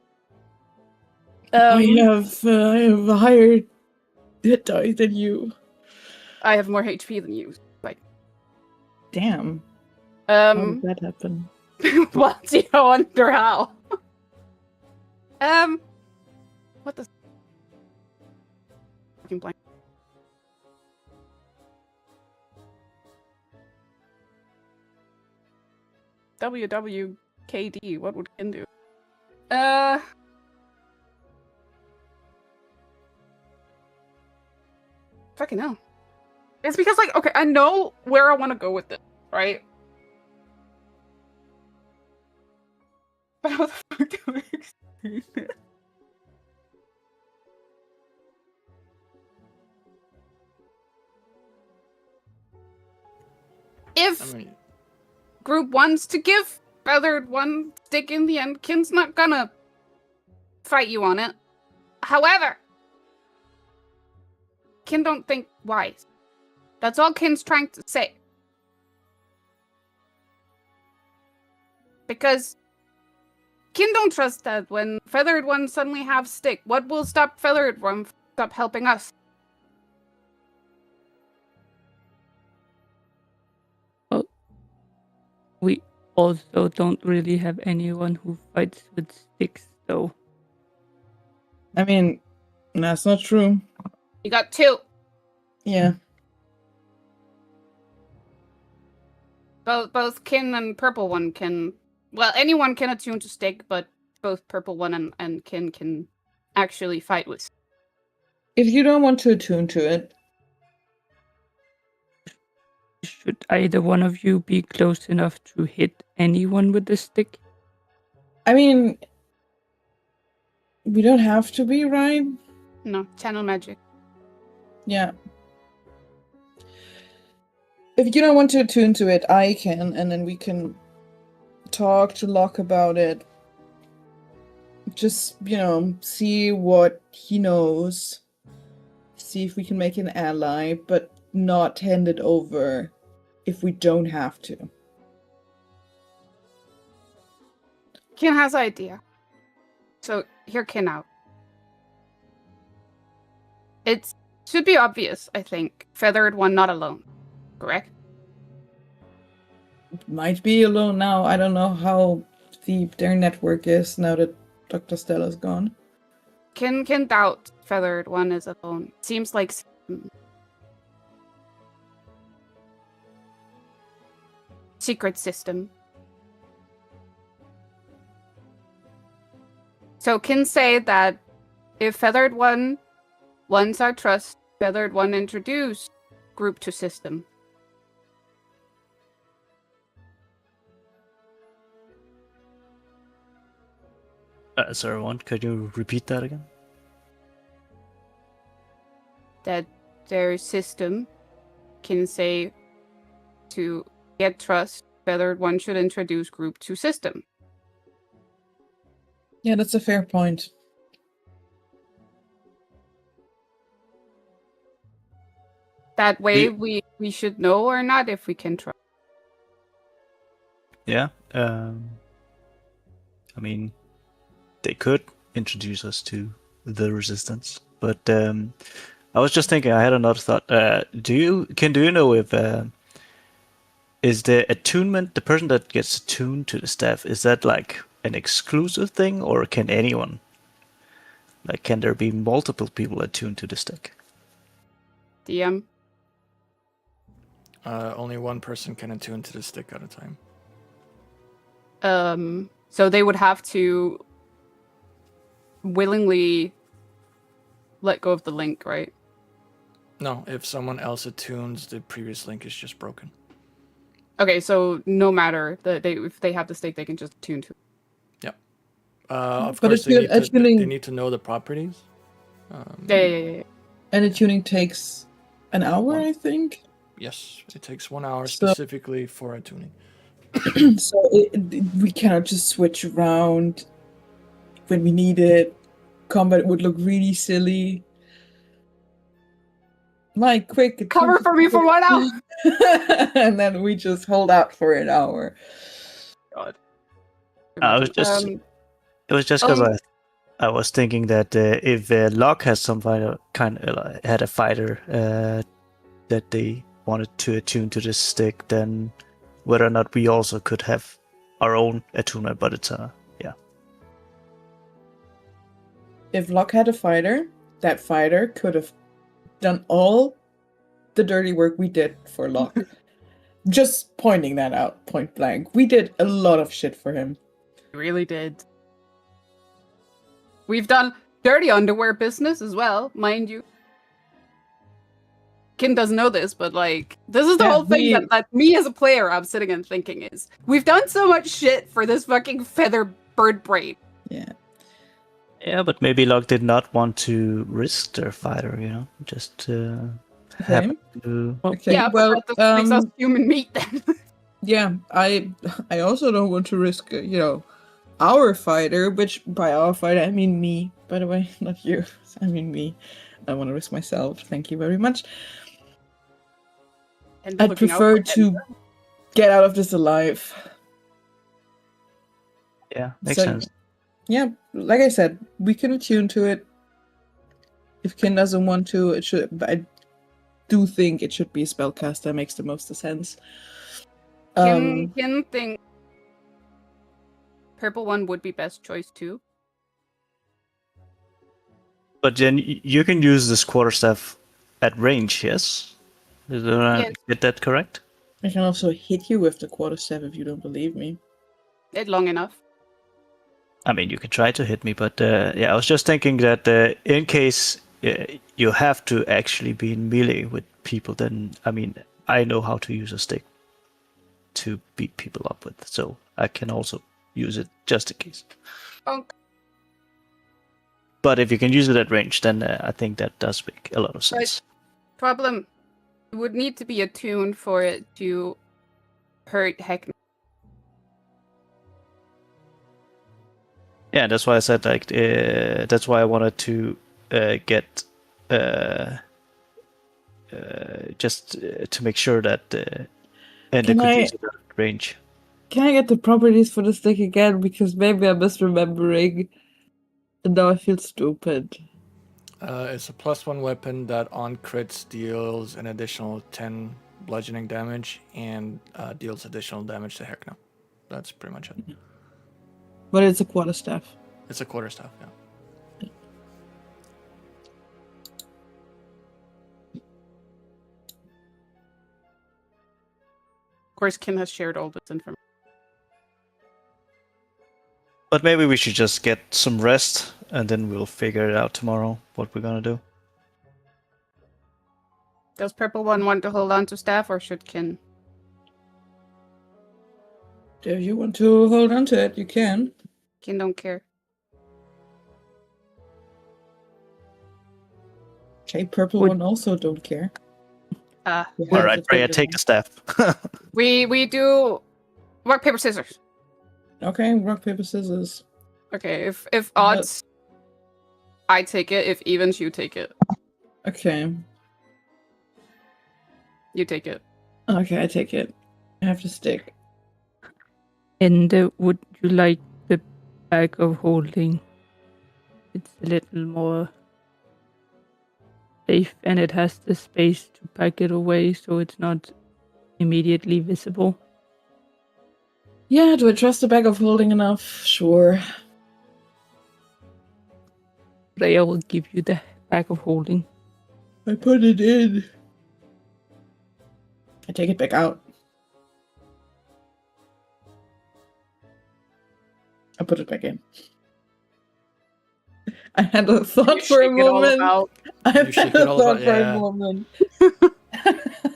I have a higher hit die than you. I have more HP than you. Like, damn. How did that happen? What? You wonder how? What the? Fucking blank. WWKD. What would Kin do? Fucking hell. It's because, okay, I know where I want to go with this, right? But how the fuck do I explain it? if group wants to give Feathered one stick in the end, Kin's not gonna fight you on it. However, Kin don't think wise. That's all Kin's trying to say. Because Kin don't trust that when Feathered one suddenly have stick, what will stop Feathered one stop helping us? Well, we also don't really have anyone who fights with sticks, though. I mean, that's not true. You got 2. Yeah. Both Kin and Purple one can... Well, anyone can attune to stick, but both Purple one and Kin can actually fight with. If you don't want to attune to it, Should either one of you be close enough to hit anyone with the stick? I mean, we don't have to be, right? No, channel magic. Yeah. If you don't want to attune to it, I can, and then we can talk to Locke about it. Just, see what he knows. See if we can make an ally, but not hand it over if we don't have to. Kin has an idea. So, hear Kin out. It should be obvious, I think. Feathered one not alone. Correct? Might be alone now. I don't know how deep their network is now that Dr. Stella's gone. Kin doubt Feathered one is alone. Seems like... secret system. So Kin say that if Feathered one wants our trust, Feathered one introduce group to system. Sorry, one. Could you repeat that again? That their system can say to get trust, Feathered one should introduce group to system. Yeah, that's a fair point. That way we should know or not if we can trust. Yeah. I mean, they could introduce us to the resistance, but I was just thinking. I had another thought. Do you know if is the attunement, the person that gets attuned to the staff, is that like an exclusive thing, or can anyone? Like, can there be multiple people attuned to the stick? DM. Only one person can attune to the stick at a time. So they would have to willingly let go of the link, right? No, if someone else attunes, the previous link is just broken. Okay, so no matter if they have the stake, they can just tune to. Yeah. Of But course, they need to know the properties. Yeah. And the tuning takes an hour, I think. Yes, it takes 1 hour So- specifically for attuning. So we cannot just switch around when we need it. Combat would look really silly. Like, quick. Cover for me for 1 hour. And then we just hold out for an hour. God. I was just. It was just because I was thinking that if Locke has some had a fighter that they wanted to attune to this stick, then whether or not we also could have our own attunement, but it's yeah. If Locke had a fighter, that fighter could have done all the dirty work we did for Locke. Just pointing that out, point blank. We did a lot of shit for him. Really did. We've done dirty underwear business as well, mind you. Kin doesn't know this, but like, this is the whole thing that me as a player, I'm sitting and thinking is, we've done so much shit for this fucking feather bird brain. Yeah. Yeah, but maybe Locke did not want to risk their fighter, just happen to... Okay. Yeah, Well, but that makes us human meat then. yeah, I also don't want to risk, our fighter, which by our fighter I mean me, by the way, not you. I mean me. I want to risk myself. Thank you very much. And I'd looking out prefer for to get out of this alive. Yeah, makes So, sense. Yeah, like I said, we can attune to it. If Kin doesn't want to, it should. But I do think it should be a spellcaster. Makes the most sense. Kin think purple one would be best choice too. But then you can use this quarterstaff at range, yes? Did I Yes. get that correct? I can also hit you with the quarterstaff if you don't believe me. It's long enough. I mean, you can try to hit me, but yeah, I was just thinking that in case you have to actually be in melee with people, then, I mean, I know how to use a stick to beat people up with, so I can also use it just in case. Okay. But if you can use it at range, then I think that does make a lot of sense. Problem. It would need to be attuned for it to hurt Heckna. Yeah, that's why I said like that's why I wanted to get just to make sure that Ender Can could I- use it at range. Can I get the properties for the stick again? Because maybe I'm misremembering. And now I feel stupid. It's a +1 weapon that on crits deals an additional 10 bludgeoning damage and deals additional damage to Heckna. That's pretty much it. But it's a quarterstaff. It's a quarterstaff, yeah. Of course, Kin has shared all this information. But maybe we should just get some rest and then we'll figure it out tomorrow what we're gonna do. Does purple one want to hold on to staff, or should Kin? If you want to hold on to it, you can. Kin don't care. Okay, purple Would- one also don't care. You have All to right, Freya, it take on. the staff. We do rock paper scissors. Okay, rock, paper, scissors. Okay, if odds, I take it. If evens, you take it. Okay. You take it. Okay, I take it. I have to stick. And would you like the bag of holding? It's a little more safe and it has the space to pack it away so it's not immediately visible. Yeah, do I trust the bag of holding enough? Sure. Freya will give you the bag of holding. I put it in. I take it back out. I put it back in. I had a thought You for a shake it all moment. about. I You had shake a it all thought about, for yeah. a moment.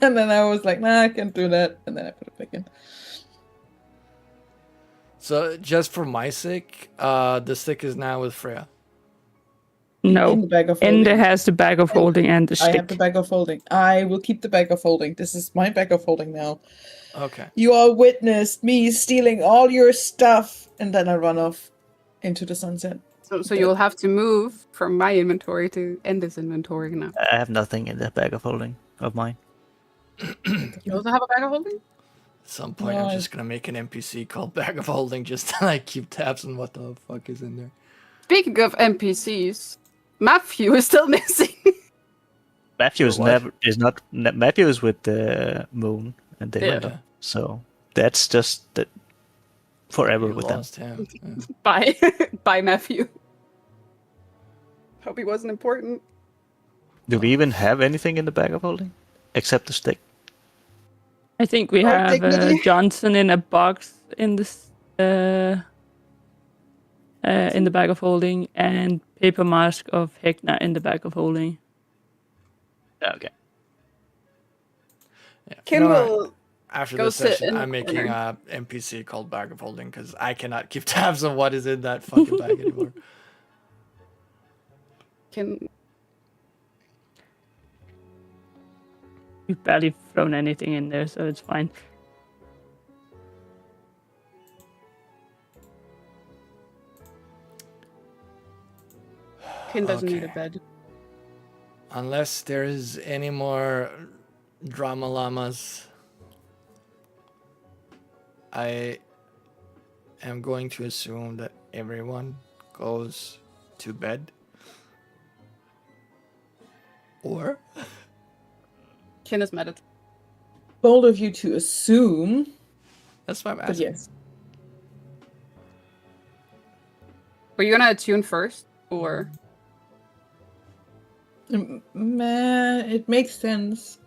And then I was like, nah, I can't do that. And then I put it back in. So just for my sake, the stick is now with Freya. In No. the bag of holding. Ender has the bag of holding and the I stick. have the bag of holding. I will keep the bag of holding. This is my bag of holding now. Okay. You all witnessed me stealing all your stuff. And then I run off into the sunset. So you'll have to move from my inventory to Ender's inventory now. I have nothing in the bag of holding of mine. You also have a bag of holding? At some point, I'm just gonna make an NPC called Bag of Holding just to like keep tabs on what the fuck is in there. Speaking of NPCs, Matthew is still missing. Matthew is What? Matthew is with the moon and the Yeah. window. So that's just that forever You with them. lost him. Yeah. Bye. Bye, Matthew. Hope he wasn't important. Do we even have anything in the bag of holding except the stick? I think we have dignity. Johnson in a box in this in the bag of holding and paper mask of Heckna in the bag of holding. Okay. Yeah. Kin You know what? will After go this sit session, in the I'm making corner. a NPC called Bag of Holding because I cannot keep tabs on what is in that fucking bag anymore. We've barely thrown anything in there, so it's fine. Kin doesn't need a Okay. bed. Unless there is any more drama llamas, I am going to assume that everyone goes to bed. Or Kin is mad at. Bold of you to assume, that's what I'm but asking. yes. Were you gonna attune first, or Meh, it makes sense.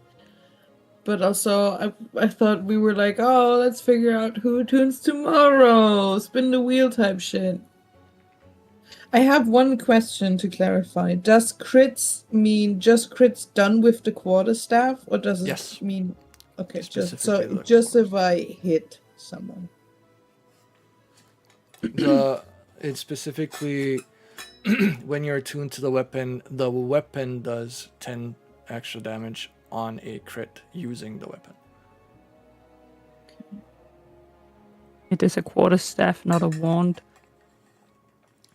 But also, I thought we were like, oh, let's figure out who tunes tomorrow. Spin the wheel type shit. I have one question to clarify. Does crits mean just crits done with the quarterstaff, or does it Yes. mean okay? Specifically the Just if I hit someone. It's specifically when you're attuned to the weapon does 10 extra damage on a crit using the weapon. It is a quarterstaff, not a wand.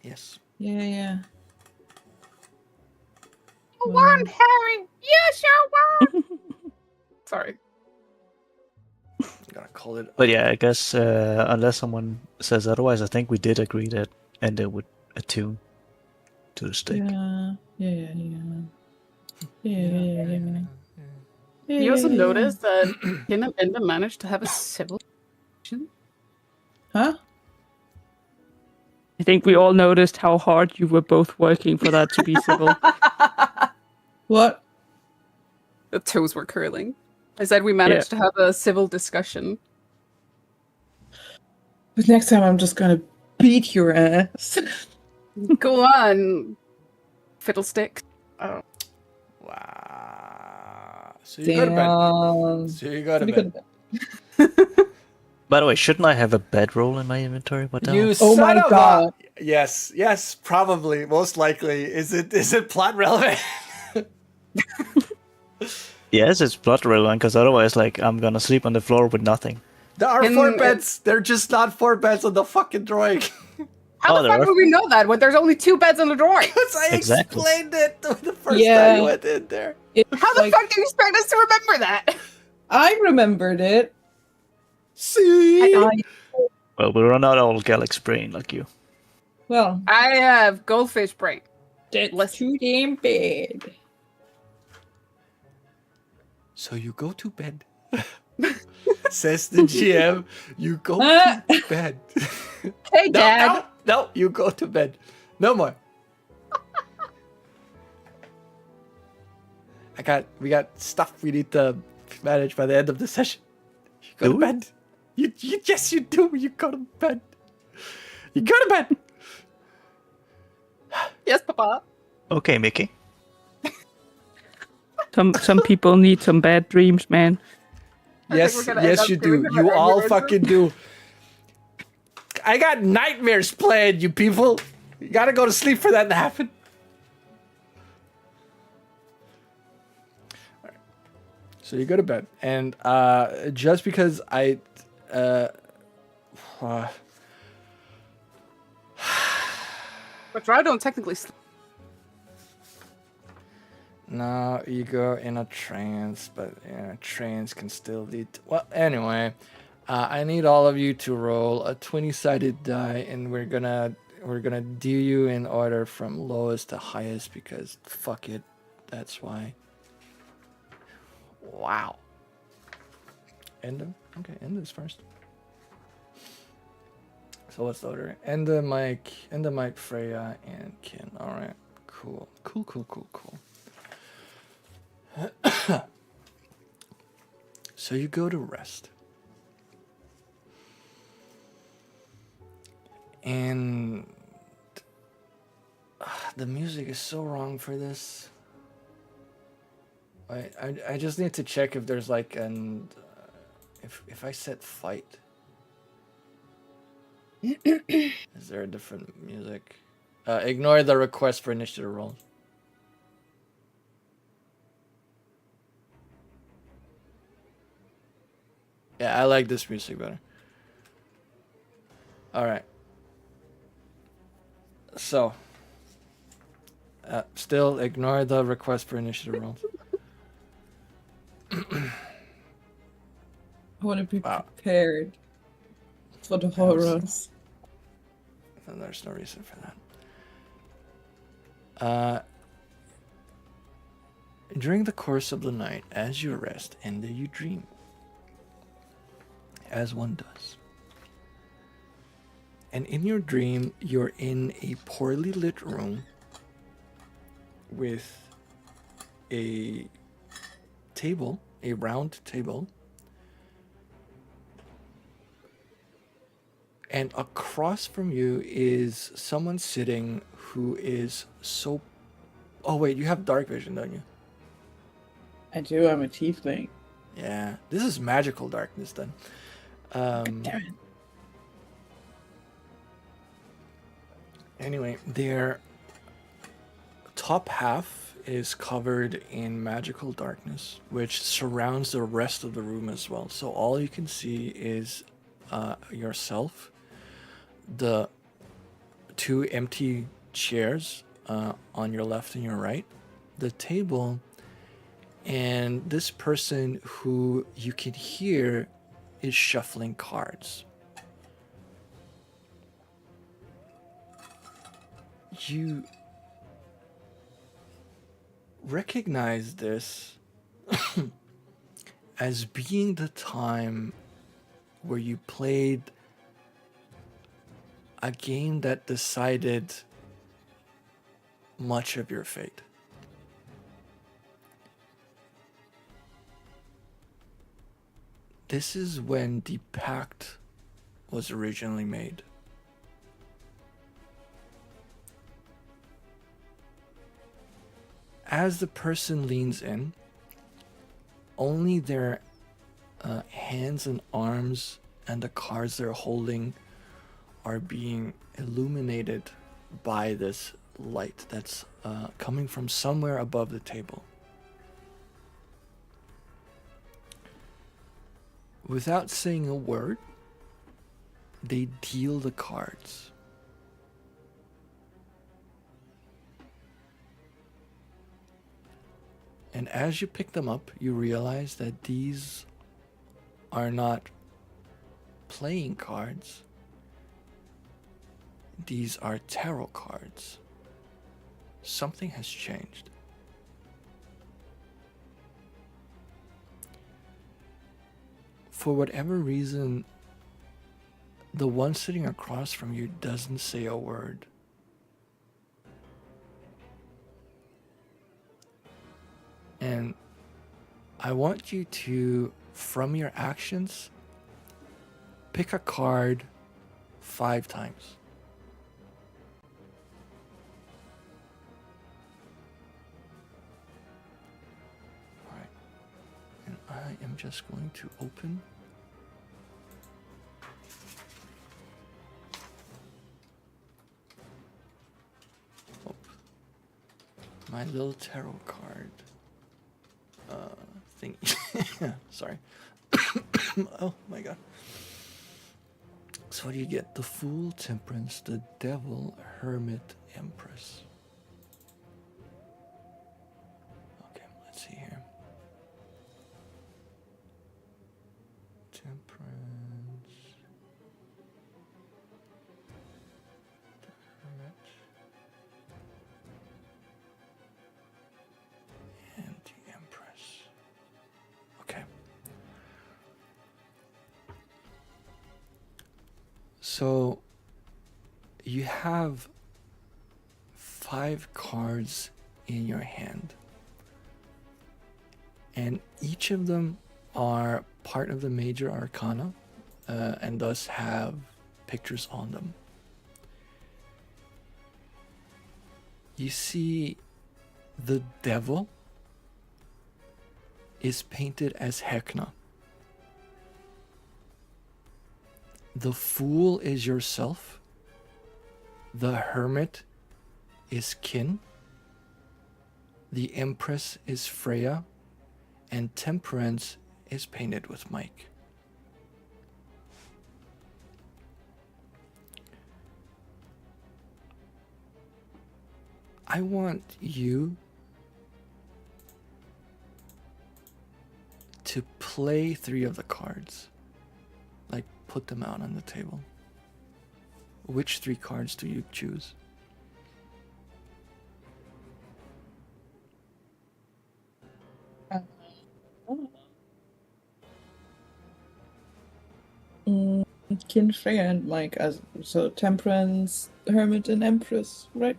Yes. Yeah. you won, Harry? Yes, you won. Sorry. Gotta call it. But yeah, I guess unless someone says otherwise, I think we did agree that Ender would attune to the stick. Yeah. You also noticed that Kin and Enda managed to have a civil. Huh? I think we all noticed how hard you were both working for that to be civil. What? The toes were curling. I said we managed to have a civil discussion. But next time I'm just gonna beat your ass. Go on, fiddlestick. Oh. Wow. So you go to bed. Damn. So you go to You bed. could- By the way, shouldn't I have a bedroll in my inventory? What the You hell? Oh son my of God. a... Yes, probably, most likely. Is it plot relevant? Yes, it's blood relevant, because otherwise, like, I'm gonna sleep on the floor with nothing. There are Can 4 it- beds. They're just not 4 beds on the fucking drawing. How Oh, the there fuck are- would we know that when there's only 2 beds on the drawing? Because I Exactly. explained it the first time Yeah. you went in there. How the fuck do you expect us to remember that? I remembered it. See? Well, we're not all Galax brain like you. Well, I have goldfish brain. that's too damn bad. So you go to bed. Says the GM. You go Ah. to bed. Hey, Dad. No, you go to bed. No more. We got stuff we need to manage by the end of the session. You go Do to we? bed. Yes, you do. You go to bed. You go to bed. Yes, Papa. Okay, Mickey. Some people need some bad dreams, man. I think we're gonna end Yes, up you doing do. it You like all aneurysm. fucking do. I got nightmares planned, you people. You gotta go to sleep for that to happen. Alright. So you go to bed, and just because But I don't technically sleep. no, you go in a trance, but trance can still lead to... Well, anyway, I need all of you to roll a 20-sided die, and we're gonna do you in order from lowest to highest because fuck it, that's why. Wow. Enda? Okay, Enda's first. So what's the order? Enda, Mike, Freya, and Kin. Alright, cool. So you go to rest. And the music is so wrong for this. I just need to check if there's like an if I set fight. Is there a different music? Ignore the request for initiative rolls. Yeah, I like this music better. All right. So, still ignore the request for initiative rolls. I want to be Wow. prepared for the horrors. And there's no reason for that. During the course of the night, as you rest and you dream, as one does. And in your dream, you're in a poorly lit room with a table, a round table, and across from you is someone sitting who is so... Oh wait, you have dark vision, don't you? I do, I'm a tiefling. Yeah, this is magical darkness then. Damn it. Anyway, their top half is covered in magical darkness, which surrounds the rest of the room as well. So all you can see is yourself, the two empty chairs on your left and your right, the table, and this person who you can hear is shuffling cards. You recognize this as being the time where you played a game that decided much of your fate. This is when the pact was originally made. As the person leans in, only their hands and arms and the cards they're holding are being illuminated by this light that's coming from somewhere above the table. Without saying a word, they deal the cards. And as you pick them up, you realize that these are not playing cards. These are tarot cards. Something has changed. For whatever reason, the one sitting across from you doesn't say a word. And I want you to, from your actions, pick a card 5 times. All right. And I am just going to open my little tarot card thing. Sorry. Oh my god. So what do you get? The Fool, Temperance, the Devil, Hermit, Empress. Okay, let's see here. Temperance. The Hermit. And the Empress. Okay. So you have 5 cards in your hand, and each of them are part of the major arcana and thus have pictures on them. You see the Devil is painted as Heckna. The Fool is yourself. The Hermit is Kin. The Empress is Freya. And Temperance is painted with Mike. I want you to play 3 of the cards. Like, put them out on the table. Which 3 cards do you choose? Kin, Freya, and Mike, as so Temperance, Hermit, and Empress, right?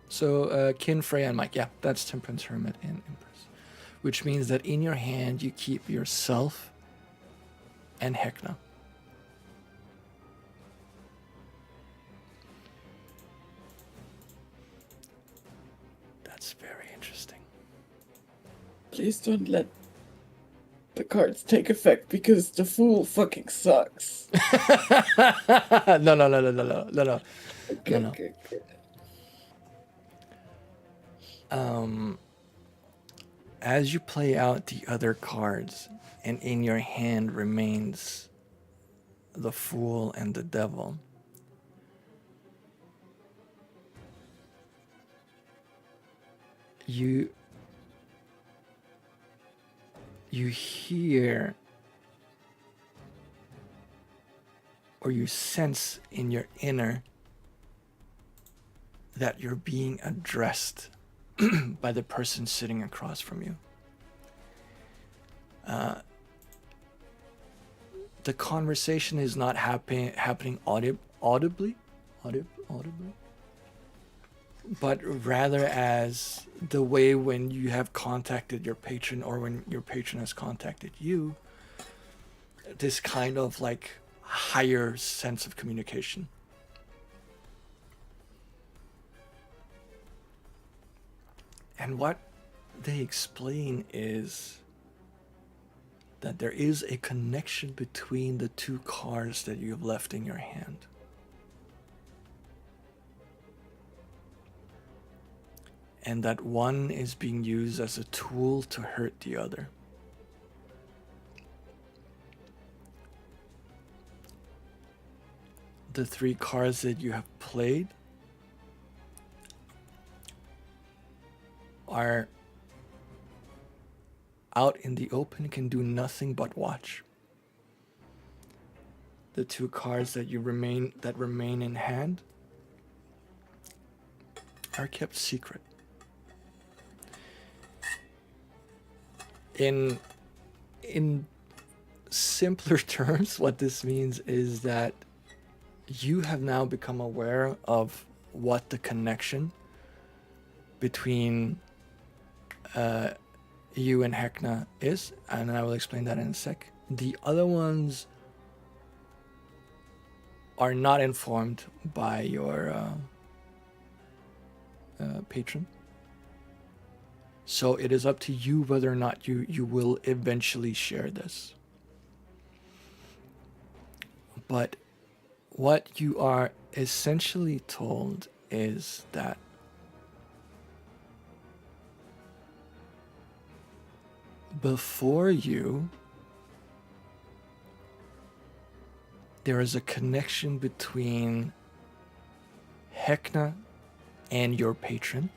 So, Kin, Freya, and Mike. Yeah, that's Temperance, Hermit, and Empress. Which means that in your hand, you keep yourself and Heckna. That's very interesting. Please don't let the cards take effect because the fool fucking sucks. No. Okay, No. okay. As you play out the other cards, and in your hand remains the Fool and the Devil, you hear or you sense in your inner that you're being addressed by the person sitting across from you. The conversation is not happening audibly, but rather as the way when you have contacted your patron or when your patron has contacted you, this kind of like higher sense of communication. And what they explain is that there is a connection between the 2 cards that you have left in your hand. And that one is being used as a tool to hurt the other. The 3 cards that you have played are out in the open, can do nothing but watch. The 2 cards that remain in hand are kept secret. In simpler terms, what this means is that you have now become aware of what the connection between you and Heckna is, and I will explain that in a sec. The other ones are not informed by your patron. So it is up to you whether or not you will eventually share this. But what you are essentially told is that before you, there is a connection between Heckna and your patron.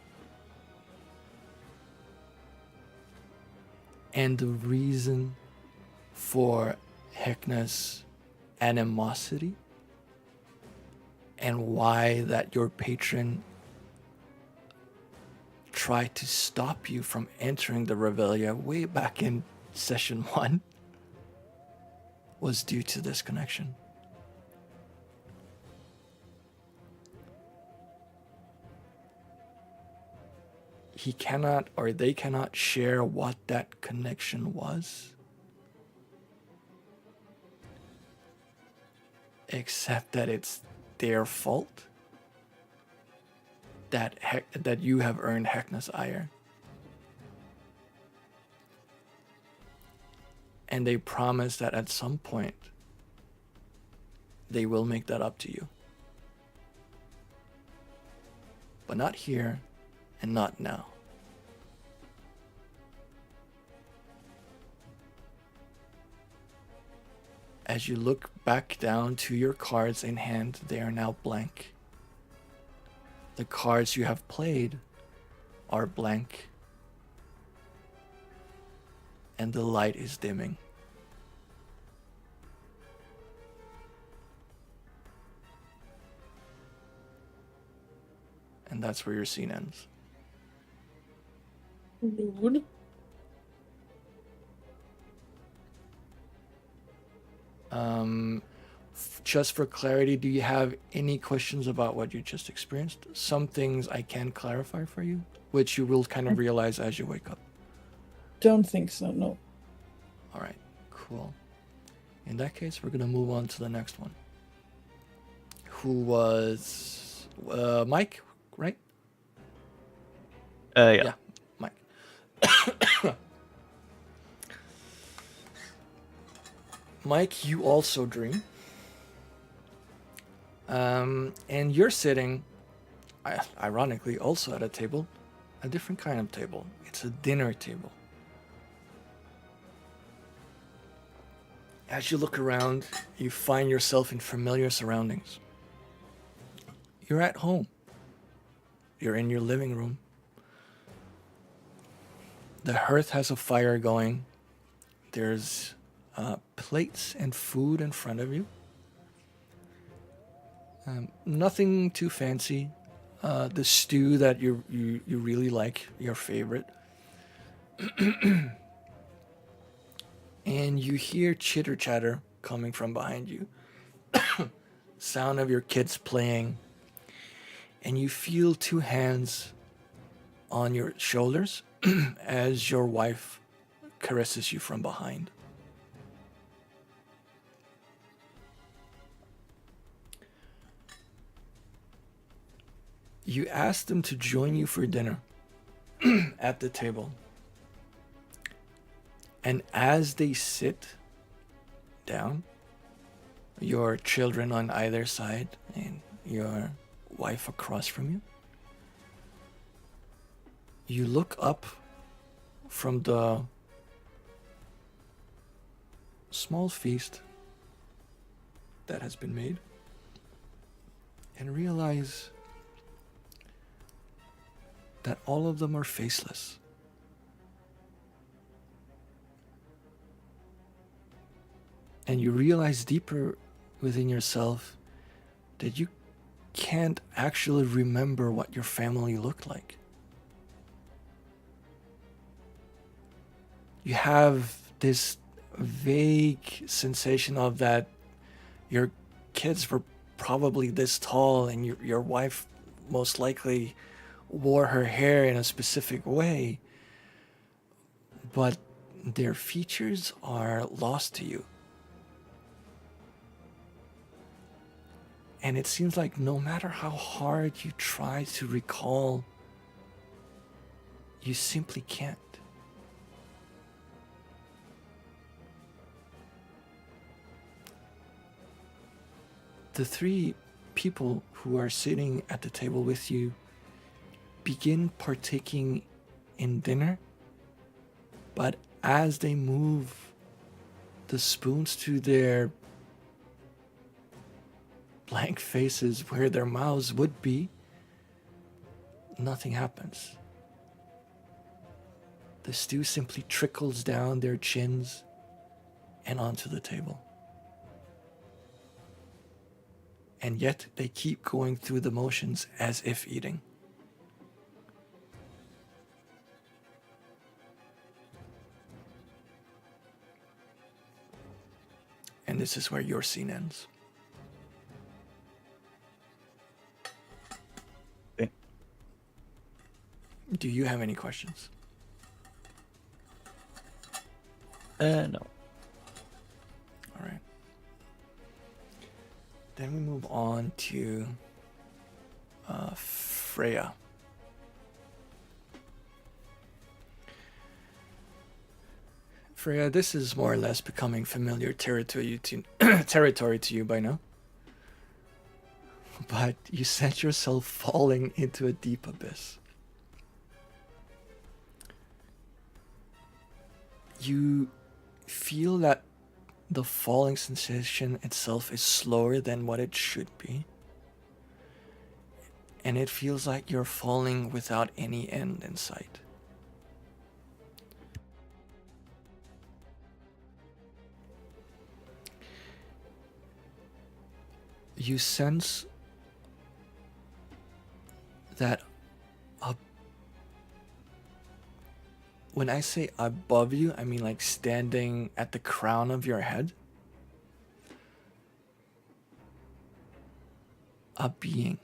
And the reason for Heckna's animosity and why that your patron tried to stop you from entering the Revelia way back in session 1 was due to this connection. He cannot, or they cannot share what that connection was, except that it's their fault that you have earned Heckna's ire. And they promise that at some point they will make that up to you. But not here and not now. As you look back down to your cards in hand, they are now blank. The cards you have played are blank. And the light is dimming. And that's where your scene ends. Rude. Just for clarity, do you have any questions about what you just experienced? Some things I can clarify for you, which you will kind of realize as you wake up. Don't think so, no. All right, cool. In that case, we're gonna move on to the next one. Who was Mike, right? Yeah. Mike. Mike, you also dream. And you're sitting, ironically, also at a table, a different kind of table. It's a dinner table. As you look around, you find yourself in familiar surroundings. You're at home. You're in your living room. The hearth has a fire going. There's plates and food in front of you. Nothing too fancy. The stew that you really like, your favorite. And you hear chitter chatter coming from behind you. Sound of your kids playing. And you feel two hands on your shoulders as your wife caresses you from behind. You ask them to join you for dinner at the table. And as they sit down, your children on either side and your wife across from you, you look up from the small feast that has been made and realize that all of them are faceless. And you realize deeper within yourself that you can't actually remember what your family looked like. You have this vague sensation of that your kids were probably this tall and your wife most likely wore her hair in a specific way, but their features are lost to you. And it seems like no matter how hard you try to recall, you simply can't. The three people who are sitting at the table with you begin partaking in dinner, but as they move the spoons to their blank faces where their mouths would be, nothing happens. The stew simply trickles down their chins and onto the table. And yet they keep going through the motions as if eating. And this is where your scene ends. Okay. Do you have any questions? No. All right. Then we move on to Freya. Freya, this is more or less becoming familiar territory to you by now. But you sense yourself falling into a deep abyss. You feel that the falling sensation itself is slower than what it should be. and it feels like you're falling without any end in sight. You sense that when I say above you, I mean like standing at the crown of your head, a being.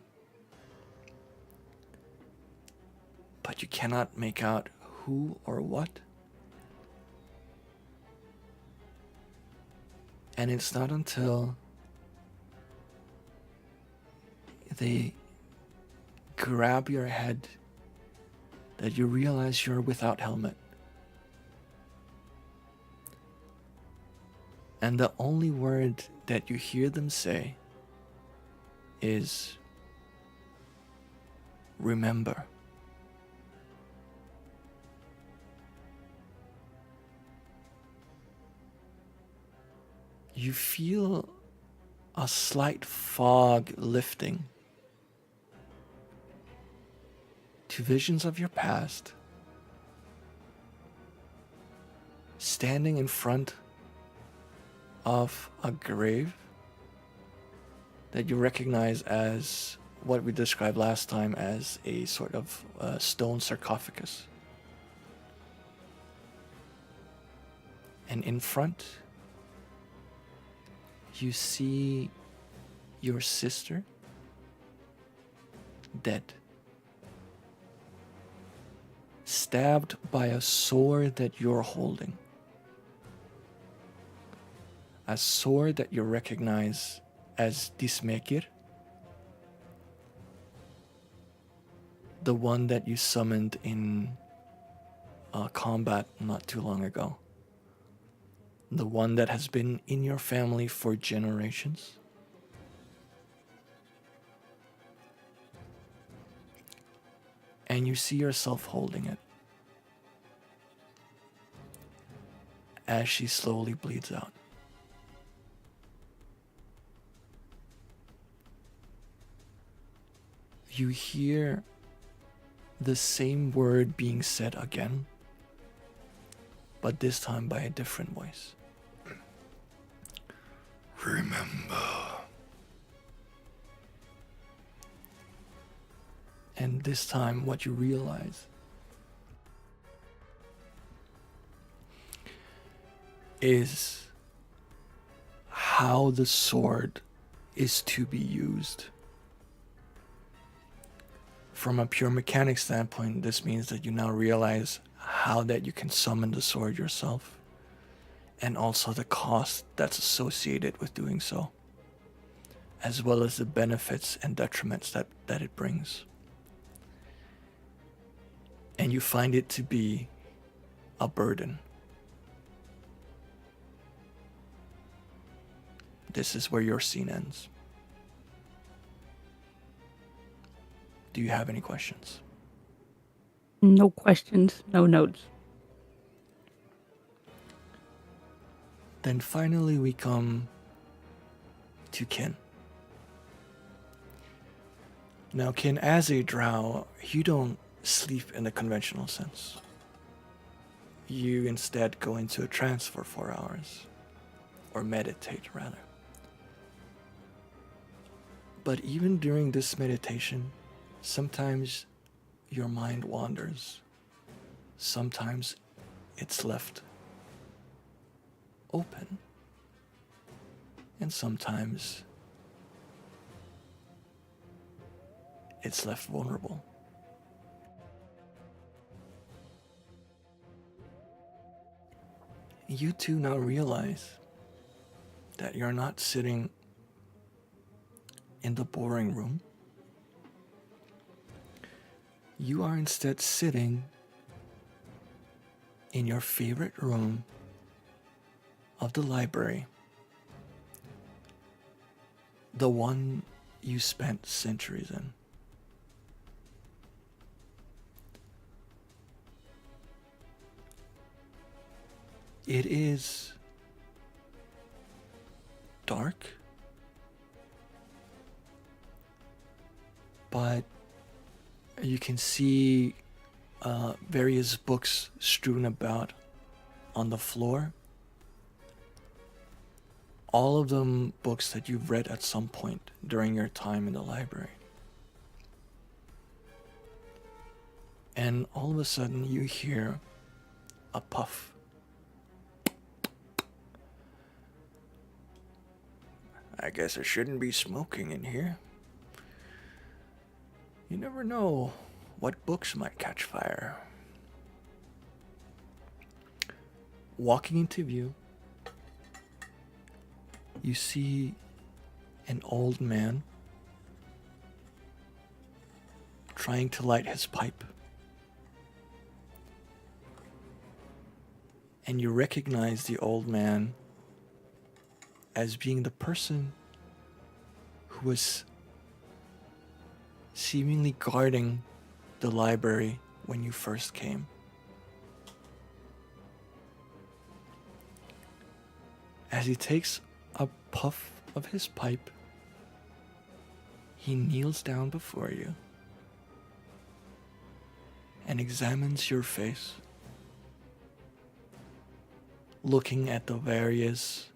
But you cannot make out who or what. And it's not until they grab your head that you realize you're without helmet. And the only word that you hear them say is, remember. You feel a slight fog lifting to visions of your past, standing in front of a grave that you recognize as what we described last time as a sort of stone sarcophagus. And in front, you see your sister dead, stabbed by a sword that you're holding. A sword that you recognize as Dismekir, the one that you summoned in combat not too long ago. The one that has been in your family for generations. And you see yourself holding it as she slowly bleeds out. You hear the same word being said again, but this time by a different voice. Remember. And this time what you realize is how the sword is to be used. From a pure mechanic standpoint, this means that you now realize how that you can summon the sword yourself, and also the cost that's associated with doing so, as well as the benefits and detriments that it brings. And you find it to be a burden. This is where your scene ends. Do you have any questions? No questions, no notes. Then finally we come to Kin. Now Kin, as a drow, you don't sleep in the conventional sense. You instead go into a trance for 4 hours. Or meditate, rather. But even during this meditation, sometimes your mind wanders. Sometimes it's left open. And sometimes it's left vulnerable. You two now realize that you're not sitting in the boring room. You are instead sitting in your favorite room of the library, the one you spent centuries in. It is dark, but You can see various books strewn about on the floor. All of them books that you've read at some point during your time in the library. And all of a sudden you hear a puff. I guess I shouldn't be smoking in here. You never know what books might catch fire. Walking into view, you see an old man trying to light his pipe. And you recognize the old man as being the person who was seemingly guarding the library when you first came. As he takes a puff of his pipe, he kneels down before you and examines your face, looking at the various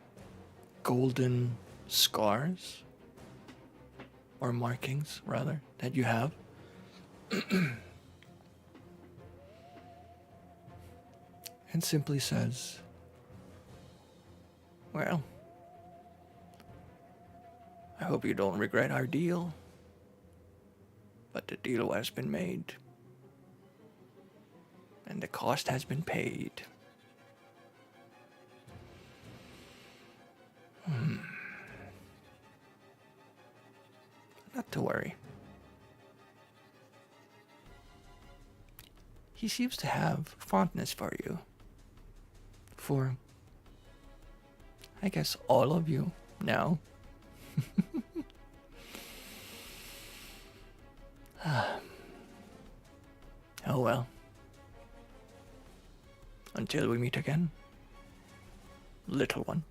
golden scars, or markings rather, that you have. And simply says, well, I hope you don't regret our deal, but the deal has been made, and the cost has been paid. Not to worry. He seems to have fondness for you. For, I guess, all of you now. Oh well. Until we meet again, little one.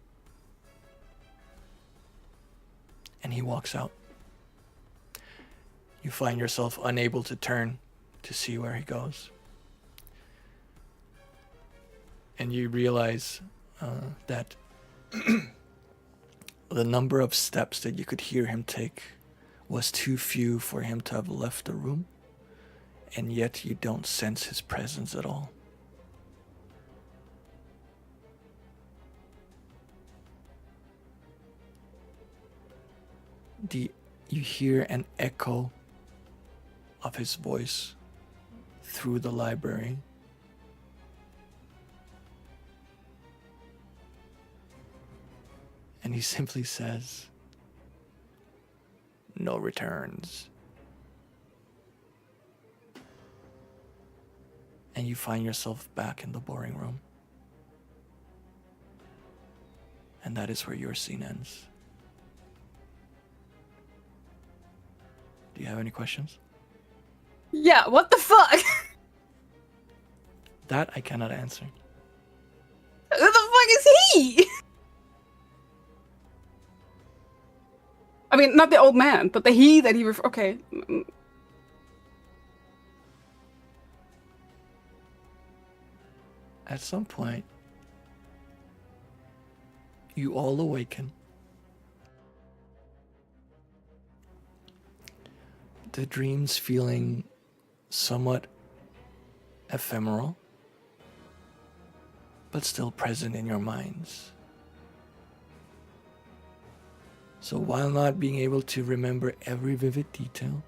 And he walks out. You find yourself unable to turn to see where he goes. And you realize that the number of steps that you could hear him take was too few for him to have left the room, and yet you don't sense his presence at all. You hear an echo of his voice through the library. And he simply says, no returns. And you find yourself back in the boring room. And that is where your scene ends. Do you have any questions? Yeah, what the fuck? That I cannot answer. Who the fuck is he? I mean, not the old man, but the he that he okay. At some point, you all awaken. The dreams feeling somewhat ephemeral, but still present in your minds. So while not being able to remember every vivid detail,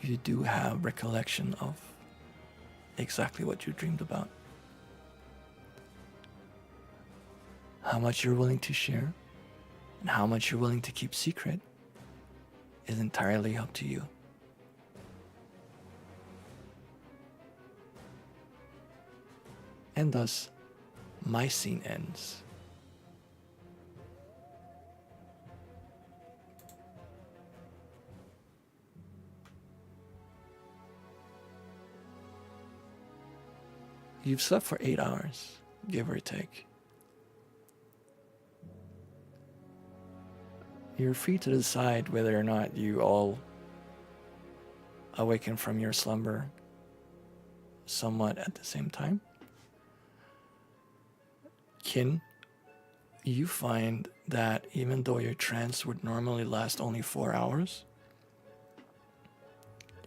you do have recollection of exactly what you dreamed about. How much you're willing to share and how much you're willing to keep secret is entirely up to you. And thus, my scene ends. You've slept for 8 hours, give or take. you're free to decide whether or not you all awaken from your slumber somewhat at the same time. Kin, you find that even though your trance would normally last only 4 hours,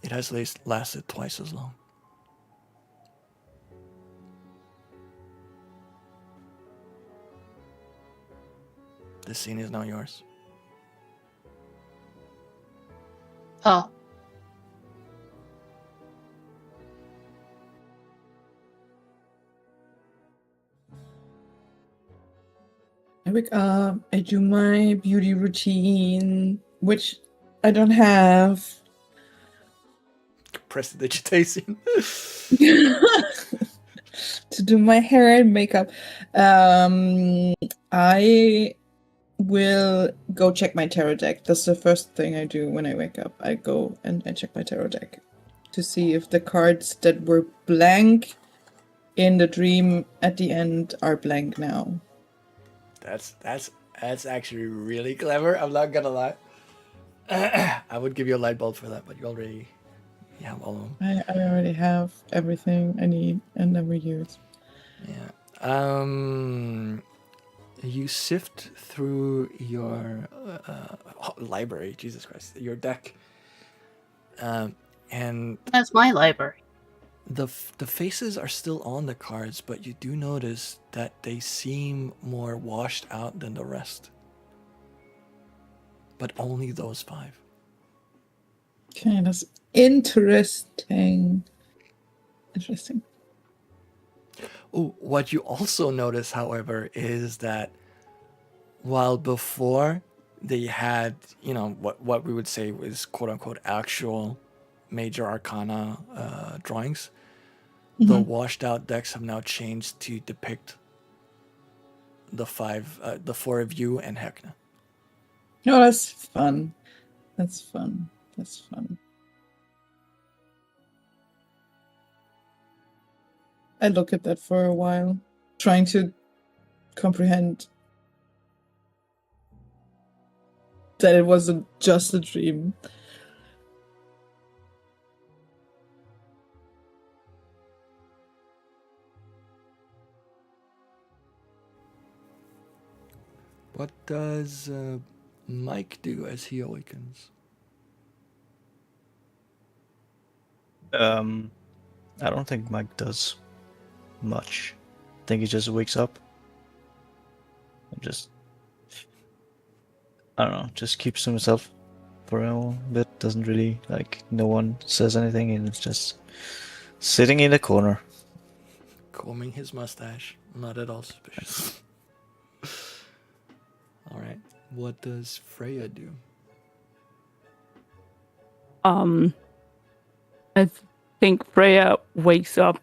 it has lasted twice as long. The scene is now yours. Oh. I wake up, I do my beauty routine, which I don't have. Prestidigitation. To do my hair and makeup. I will go check my tarot deck. That's the first thing I do when I wake up. I go and I check my tarot deck to see if the cards that were blank in the dream at the end are blank now. That's actually really clever. I'm not gonna lie. I would give you a light bulb for that, but you have all of them. I already have everything I need and never use. Yeah. You sift through your library. Jesus Christ, your deck. And That's my library. the faces are still on the cards, but you do notice that they seem more washed out than the rest. But only those 5. Okay, that's interesting. Interesting. Oh, what you also notice, however, is that while before they had, what we would say was quote unquote actual major arcana drawings, the washed out decks have now changed to depict the 4 of you and Heckna. Oh, that's fun. That's fun. That's fun. I look at that for a while, trying to comprehend that it wasn't just a dream. What does Mike do as he awakens? I don't think Mike does much. I think he just wakes up and just, I don't know, just keeps to himself for a bit. Doesn't really, no one says anything, and it's just sitting in the corner. Combing his mustache. Not at all suspicious. All right. What does Freya do? I think Freya wakes up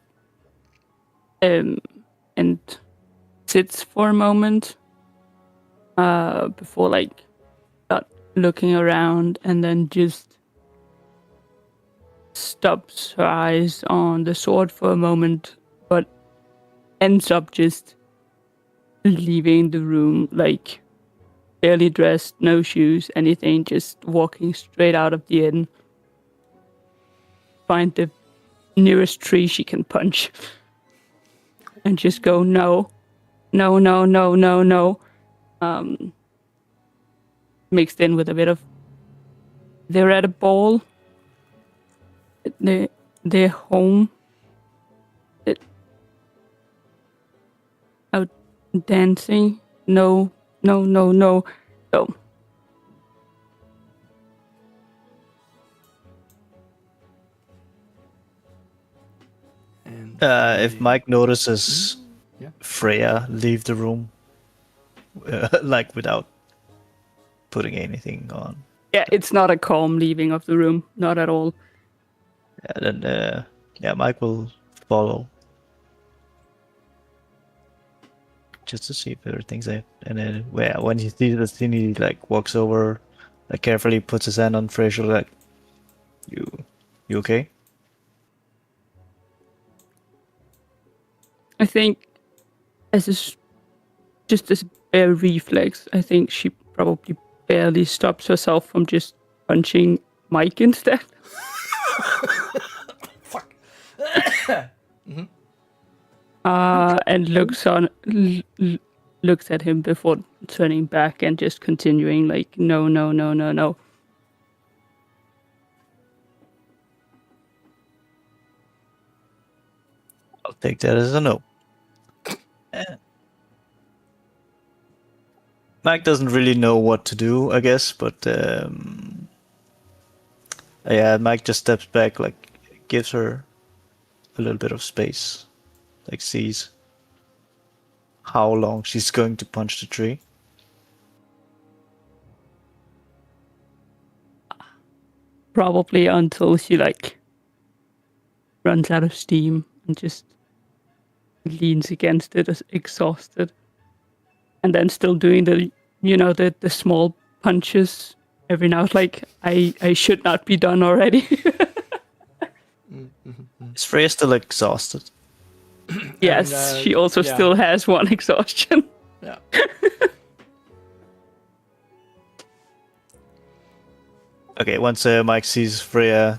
and sits for a moment before start looking around, and then just stops her eyes on the sword for a moment, but ends up just leaving the room, barely dressed, no shoes, anything, just walking straight out of the inn. Find the nearest tree she can punch and just go no. Mixed in with a bit of, they're at a ball, they're home, out dancing, no. So And If Mike notices Yeah. Freya leave the room, without putting anything on, yeah, it's not a calm leaving of the room, not at all. then Mike will follow, just to see if everything's there. And then, when he sees the scene, he walks over, carefully puts his hand on Freya's shoulder, you okay? I think just as a reflex, I think she probably barely stops herself from just punching Mike instead. Fuck. And looks at him before turning back and just continuing like, no. I'll take that as a no. Mike doesn't really know what to do, I guess, but yeah, Mike just steps back, like gives her a little bit of space, like sees how long she's going to punch the tree. Probably until she like runs out of steam and just leans against it as exhausted. And then still doing the small punches every now. Like I should not be done already. Is Freya still exhausted? Yes, And, she also yeah. still has one exhaustion. Yeah. Okay, once Mike sees Freya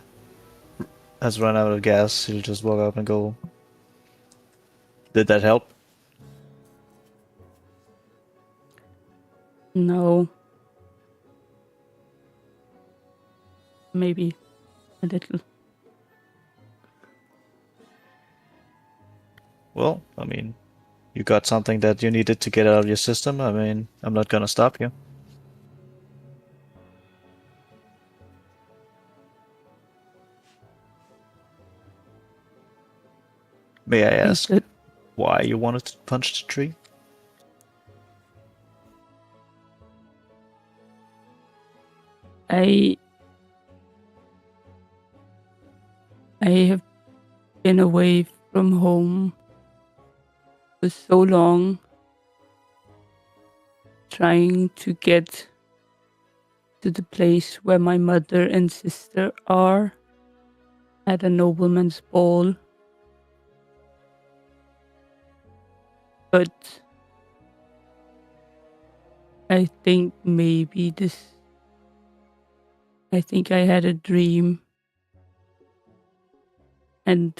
has run out of gas, he'll just walk up and go, "Did that help?" No. Maybe a little. Well, I mean, you got something that you needed to get out of your system. I mean, I'm not gonna stop you. May I ask Good. why you wanted to punch the tree? I have been away from home for so long, trying to get to the place where my mother and sister are at a nobleman's ball. But I think I had a dream, and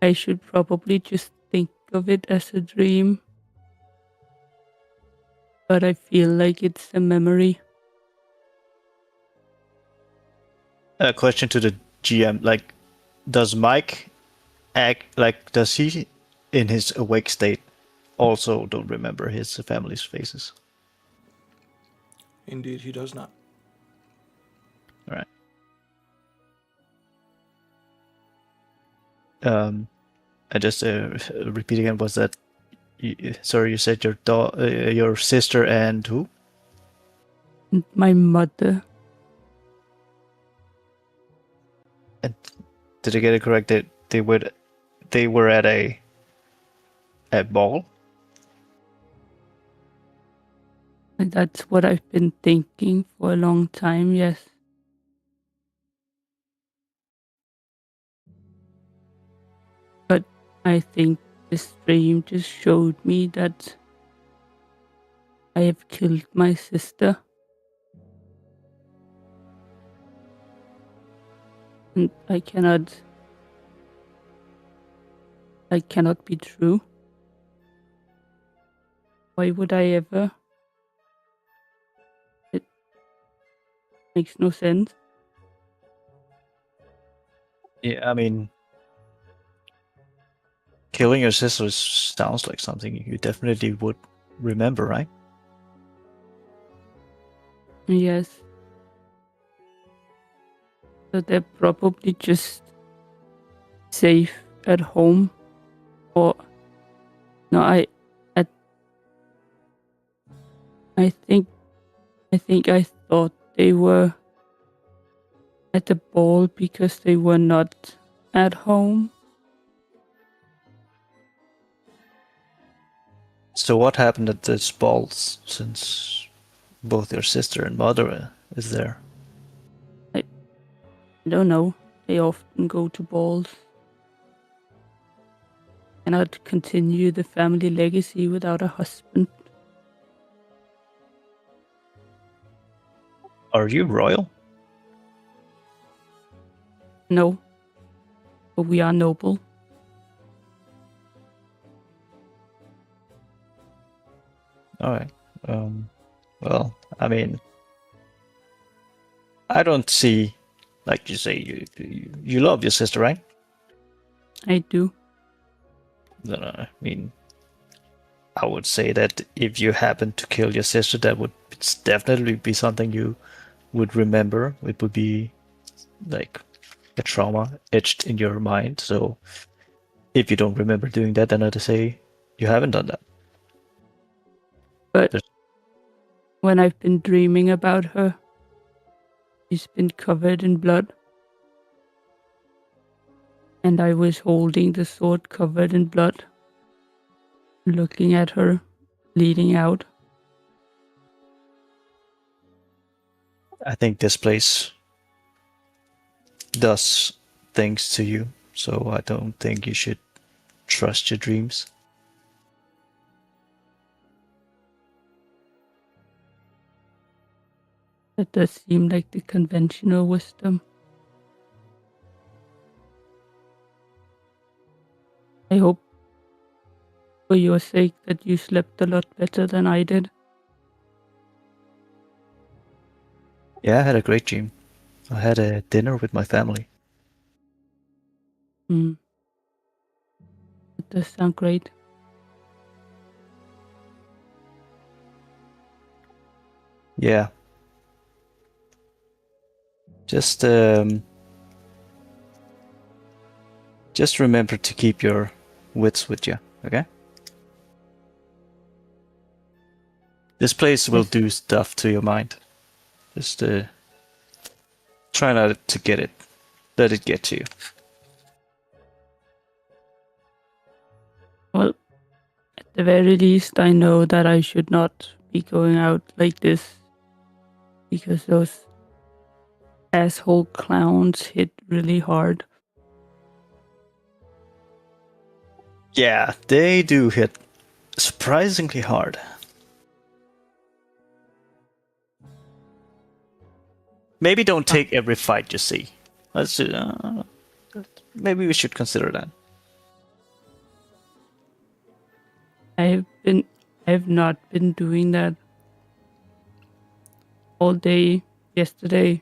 I should probably just think of it as a dream. But I feel like it's a memory. A question to the GM: like, does Mike act like? Does he, in his awake state, also don't remember his family's faces? Indeed, he does not. All right. I just repeat again. Was that? Sorry, you said your sister and who? And my mother. And did I get it correct that they were at a ball? And that's what I've been thinking for a long time, yes. But I think this dream just showed me that I have killed my sister. And that cannot be true. Why would I ever? It makes no sense. Yeah, I mean, killing your sister sounds like something you definitely would remember, right? Yes. So they're probably just safe at home. Or no, I think I thought they were at the ball because they were not at home. So what happened at this ball since both your sister and mother is there? I don't know. They often go to balls. Cannot continue the family legacy without a husband. Are you royal? No. But we are noble. All right. Well, I mean, I don't see, like you say, you love your sister, right? I do. No, I mean, I would say that if you happen to kill your sister, that would definitely be something you would remember. It would be like a trauma etched in your mind. So if you don't remember doing that, then I'd say you haven't done that. But There's- when I've been dreaming about her, she's been covered in blood. And I was holding the sword covered in blood, looking at her, bleeding out. I think this place does things to you, so I don't think you should trust your dreams. That does seem like the conventional wisdom. I hope, for your sake, that you slept a lot better than I did. Yeah, I had a great dream. I had a dinner with my family. Hmm. That does sound great. Yeah. Just remember to keep your wits with you, okay? This place will do stuff to your mind. Just try not to let it get to you. Well, at the very least, I know that I should not be going out like this because those asshole clowns hit really hard. Yeah, they do hit surprisingly hard. Maybe don't take every fight you see. Let's maybe we should consider that. I've not been doing that all day yesterday,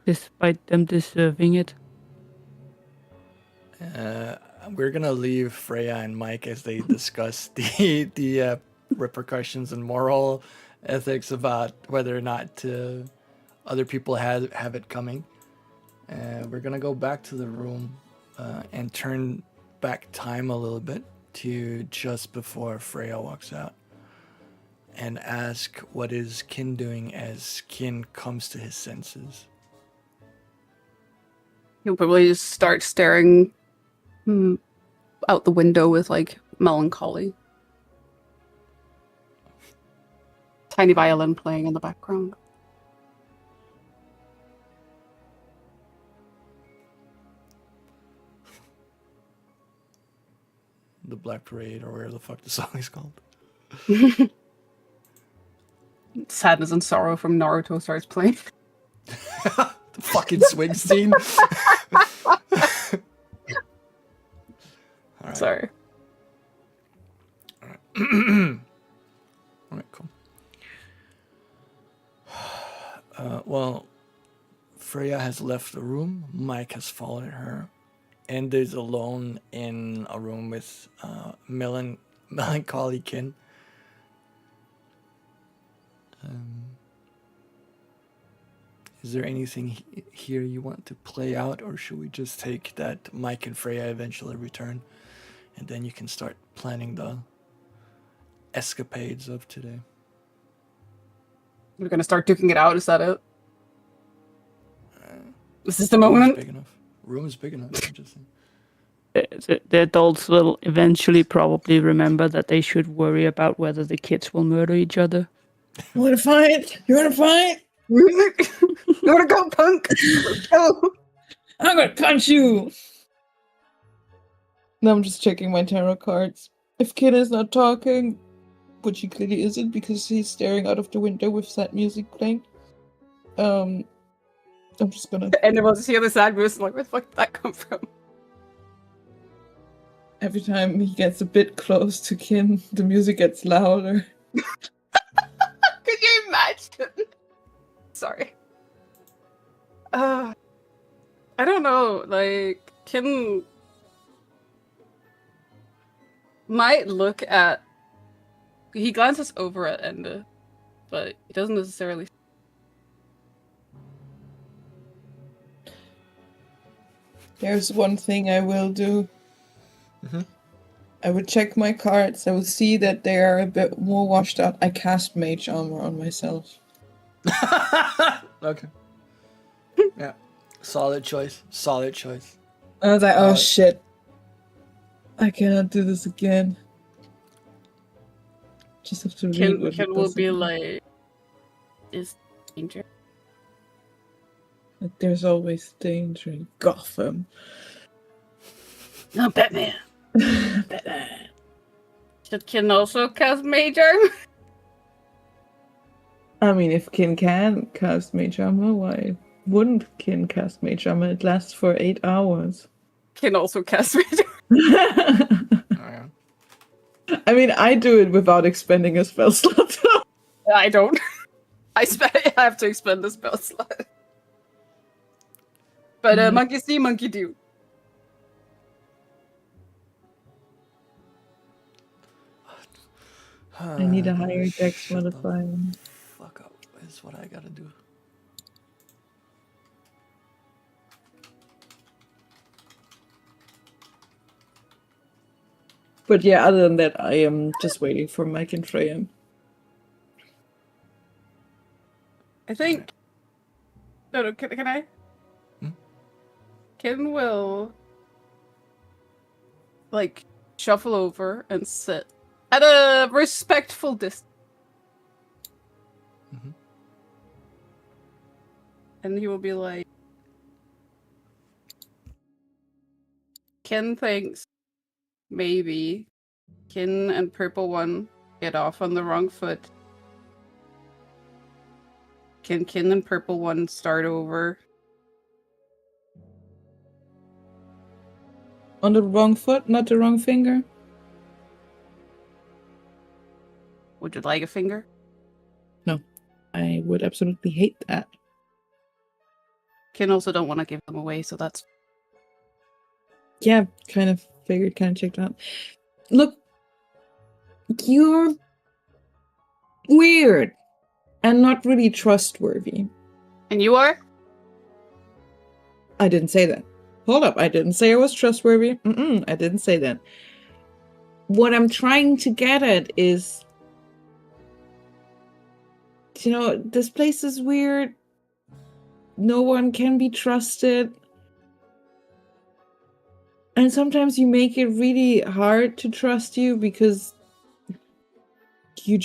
despite them deserving it. We're gonna leave Freya and Mike as they discuss the repercussions and moral ethics about whether or not other people have it coming. We're gonna go back to the room and turn back time a little bit to just before Freya walks out and ask what is Kin doing as Kin comes to his senses. He'll probably just start staring out the window with like melancholy. Tiny violin playing in the background. The Black Parade, or whatever the fuck the song is called. Sadness and Sorrow from Naruto starts playing. The fucking swing scene. All right. Sorry. All right. All right, cool. Well, Freya has left the room. Mike has followed her, and is alone in a room with melancholy Kin. Is there anything here you want to play out, or should we just take that Mike and Freya eventually return, and then you can start planning the escapades of today? We're gonna start duking it out, is that it? Is this the Room is moment? big enough. Room is big enough. I'm just saying. The adults will eventually probably remember that they should worry about whether the kids will murder each other. You wanna fight? You wanna fight? You wanna go, punk? Let's go. I'm gonna punch you! Now I'm just checking my tarot cards. If Kin is not talking, which he clearly isn't because he's staring out of the window with sad music playing, I'm just gonna. And then we'll just hear the sad music, like, where the fuck did that come from? Every time he gets a bit close to Kin, the music gets louder. Could you imagine? Sorry. I don't know, like, Kim might look at... He glances over at Enda, but he doesn't necessarily... There's one thing I will do. Mm-hmm. I would check my cards. I will see that they are a bit more washed out. I cast Mage Armor on myself. Okay. Yeah. Solid choice. Solid choice. I was like, oh shit. I cannot do this again. Just have to read what Ken it will does be again. like, is danger? Like, there's always danger in Gotham. No, Batman. Batman. Should Ken also cast Mage Armor? I mean, if Kin can cast Mage Armor, why wouldn't Kin cast Mage Armor? It lasts for 8 hours. Ken also cast Mage Armor. Alright. I mean, I do it without expending a spell slot. I don't. I have to expend the spell slot. But monkey see, monkey do. I need a higher dex Shut the modifier. Fuck up. Is what I gotta do. But yeah, other than that, I am just waiting for Mike and Freya. I think. No, can I? Hmm? Ken will, like, shuffle over and sit at a respectful distance. Mhm. And he will be like, Ken thinks maybe Kin and Purple One get off on the wrong foot. Can Kin and Purple One start over? On the wrong foot, not the wrong finger. Would you like a finger? I would absolutely hate that. Kin also don't want to give them away, so that's... Yeah, kind of figured, kind of checked out. Look, you're weird and not really trustworthy. And you are? I didn't say that. Hold up, I didn't say I was trustworthy. I didn't say that. What I'm trying to get at is, you know, this place is weird. No one can be trusted. And sometimes you make it really hard to trust you because you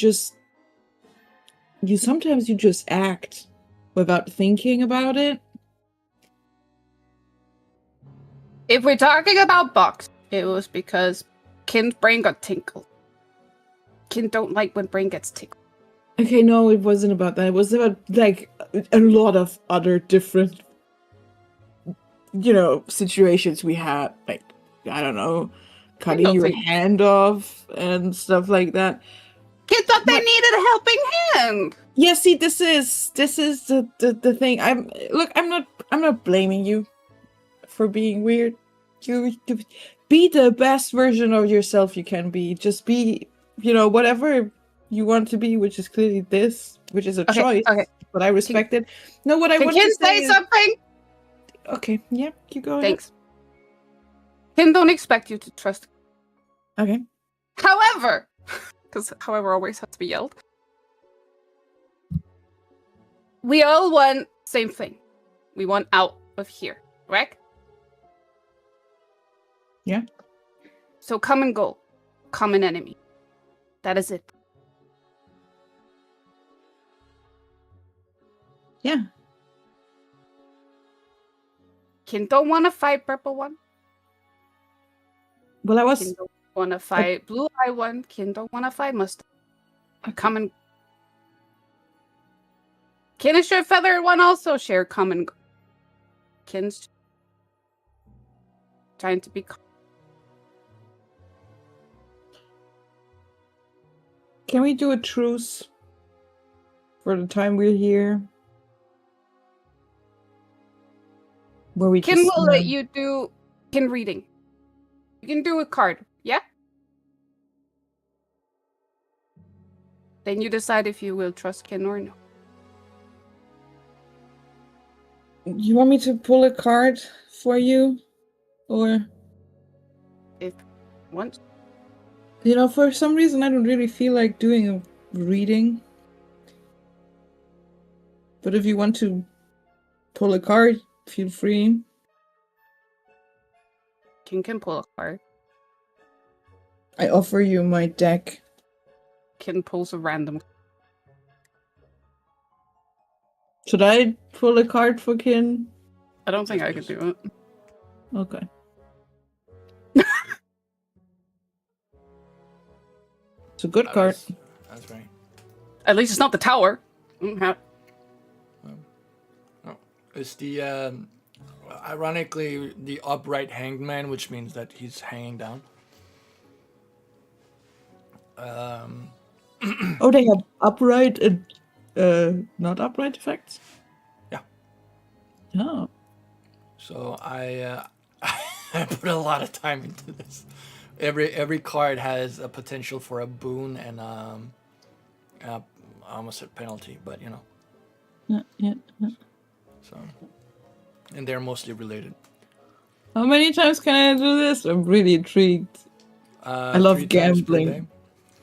sometimes just act without thinking about it. If we're talking about Box, it was because Kin's brain got tinkled. Kin don't like when brain gets tinkled. Okay, no, it wasn't about that. It was about, like, a lot of other different, you know, situations we had. Like, I don't know, cutting don't your think- hand off and stuff like that. Kin thought they But- needed a helping hand! Yeah, see, this is the thing. I'm not blaming you for being weird. You be the best version of yourself you can be. Just be, you know, whatever you want to be, which is clearly this, which is a choice. Okay. But I respect it. No, what I Can want Kin to say say is, something? okay, yeah, you go ahead. Thanks. Kin don't expect you to trust. Okay. However, because however always has to be yelled. We all want same thing. We want out of here, correct? Yeah. So common goal, common enemy. That is it. Yeah. Kin don't want to fight Purple One. Well, I was. Kin don't want to fight Blue Eye One. Kin don't want to fight Mustang. Common. Kin is your feathered one also share common. Kin's trying to be. Can we do a truce for the time we're here? Where we Kin just, will let you do kin reading. You can do a card, yeah? Then you decide if you will trust Kin or no. You want me to pull a card for you? Or, If once. you know, for some reason I don't really feel like doing a reading. But if you want to pull a card, feel free. Kin can pull a card. I offer you my deck. Kin pulls a random. Should I pull a card for Kin? I don't think I could do it. Okay. It's a good card. That's right. At least it's not the tower. It's the ironically the upright hanged man, which means that he's hanging down. Oh, they have upright and not upright effects? Yeah. Oh. So I I put a lot of time into this. Every card has a potential for a boon and I almost said penalty, but you know. Yeah. So, and they're mostly related. How many times can I do this? I'm really intrigued. I love 3 times per gambling. day.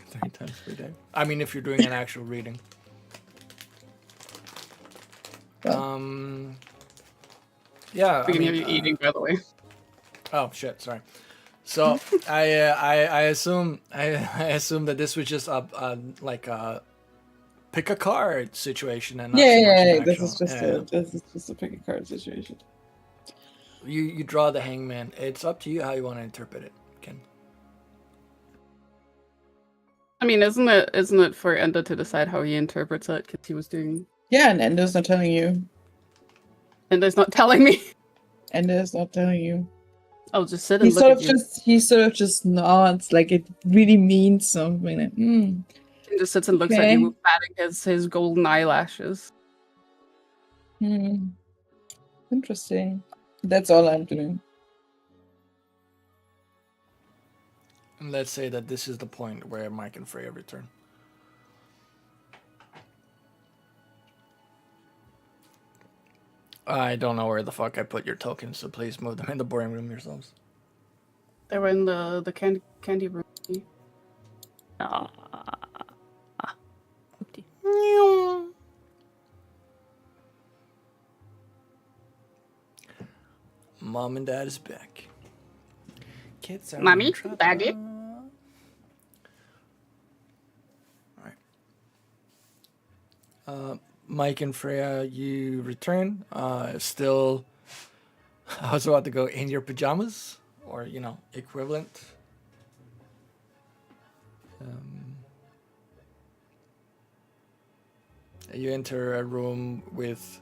3 times per day. I mean, if you're doing an actual reading. Yeah. Speaking of you eating, by the way. Oh shit! Sorry. So I assume that this was just like a pick a card situation and not so much an This actual- is just a pick a card situation. You draw the hangman. It's up to you how you want to interpret it, Ken. I mean, isn't it for Endo to decide how he interprets it? Because he was doing. Yeah, and Endo's not telling you. Endo's not telling me. Endo's not telling you. I'll just sit and look at you. He sort of just nods like it really means something. Like, He just sits and looks at you, batting his golden eyelashes. Interesting. That's all I'm doing. And let's say that this is the point where Mike and Freya return. I don't know where the fuck I put your tokens, so please move them in the boring room yourselves. They were in the candy room. Mom and Dad is back. Kids are Mommy, in trouble. Daddy. Alright. Mike and Freya, you return. Still, I was about to go in your pajamas, or equivalent. You enter a room with,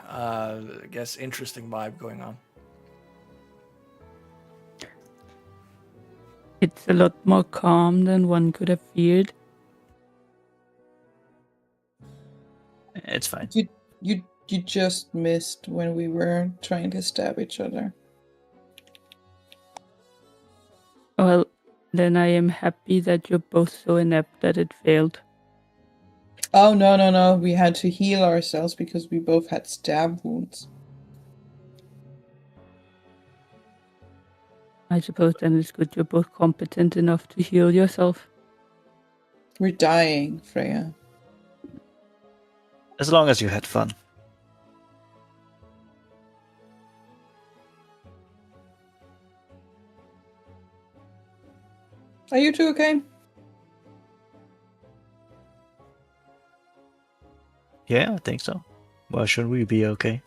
I guess, interesting vibe going on. It's a lot more calm than one could have feared. It's fine. You just missed when we were trying to stab each other. Well, then I am happy that you're both so inept that it failed. Oh no. We had to heal ourselves because we both had stab wounds. I suppose then it's good you're both competent enough to heal yourself. We're dying, Freya. As long as you had fun. Are you two okay? Yeah, I think so. Why shouldn't we be okay?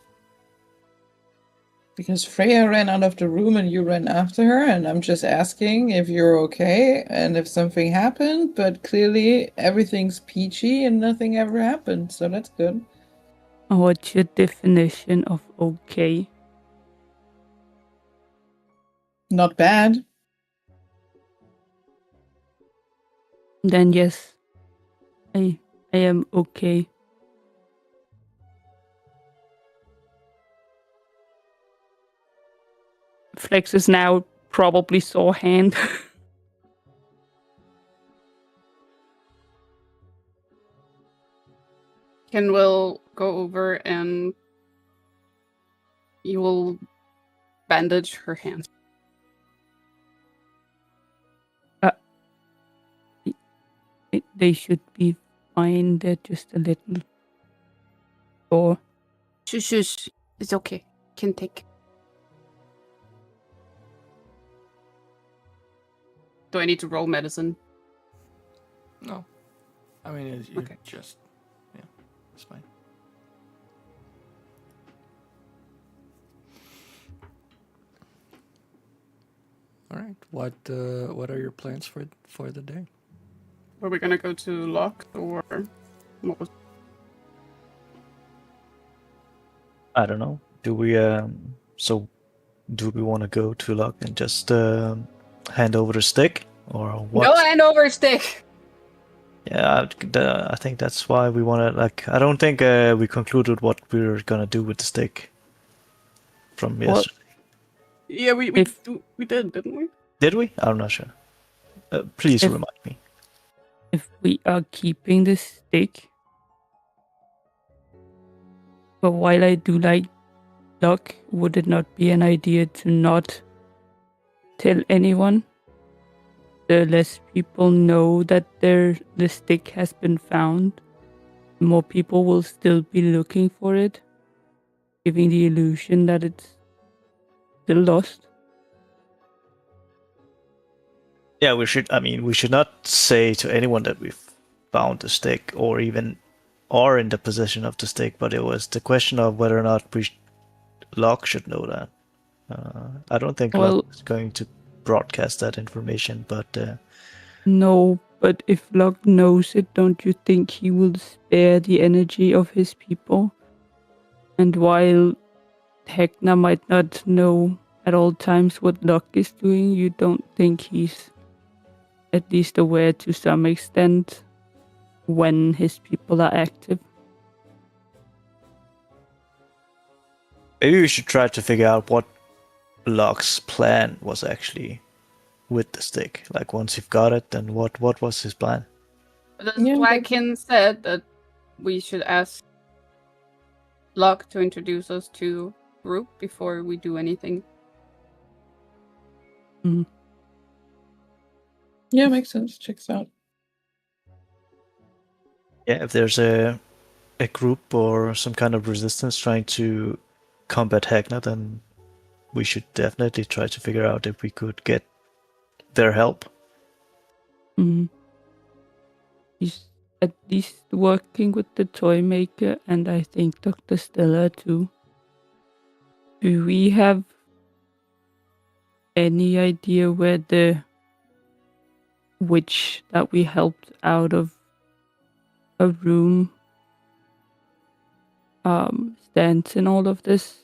Because Freya ran out of the room and you ran after her, and I'm just asking if you're okay and if something happened, but clearly everything's peachy and nothing ever happened, so that's good. What's your definition of okay? Not bad. Then yes, I am okay. Flex is now probably sore hand. Ken will go over and you will bandage her hands. They should be fine. They're just a little sore. Shush, shush. It's okay. Can take. Do I need to roll medicine? No. I mean, it's Okay. just... Yeah, it's fine. All right. What are your plans for the day? Are we gonna go to Lock or what was? I don't know. Do we want to go to Luck and just hand over the stick or what? No hand over stick. Yeah, I think that's why we want to, like, I don't think we concluded what we were gonna do with the stick from Well, yesterday. Yeah, we did, didn't we? Did we? I'm not sure. Please If- remind me. if we are keeping the stick, but while I do like Luck, would it not be an idea to not tell anyone? The less people know that the stick has been found, the more people will still be looking for it, giving the illusion that it's still lost. Yeah, we should. I mean, we should not say to anyone that we've found the stick or even are in the possession of the stick. But it was the question of whether or not Locke should know that. I don't think Well- Locke is going to broadcast that information, but No, but if Luck knows it, don't you think he will spare the energy of his people? And while Heckna might not know at all times what Luck is doing, you don't think he's at least aware to some extent when his people are active? maybe we should try to figure out what Locke's plan was actually with the stick. Like once you've got it, then what was his plan? That's Yeah, why that- Ken said that we should ask Lock to introduce us to group before we do anything. Yeah, makes sense. Checks out. Yeah, if there's a group or some kind of resistance trying to combat Heckna, then we should definitely try to figure out if we could get their help. Mm. He's at least working with the toy maker, and I think Dr. Stella too. Do we have any idea where the witch that we helped out of a room stands in all of this?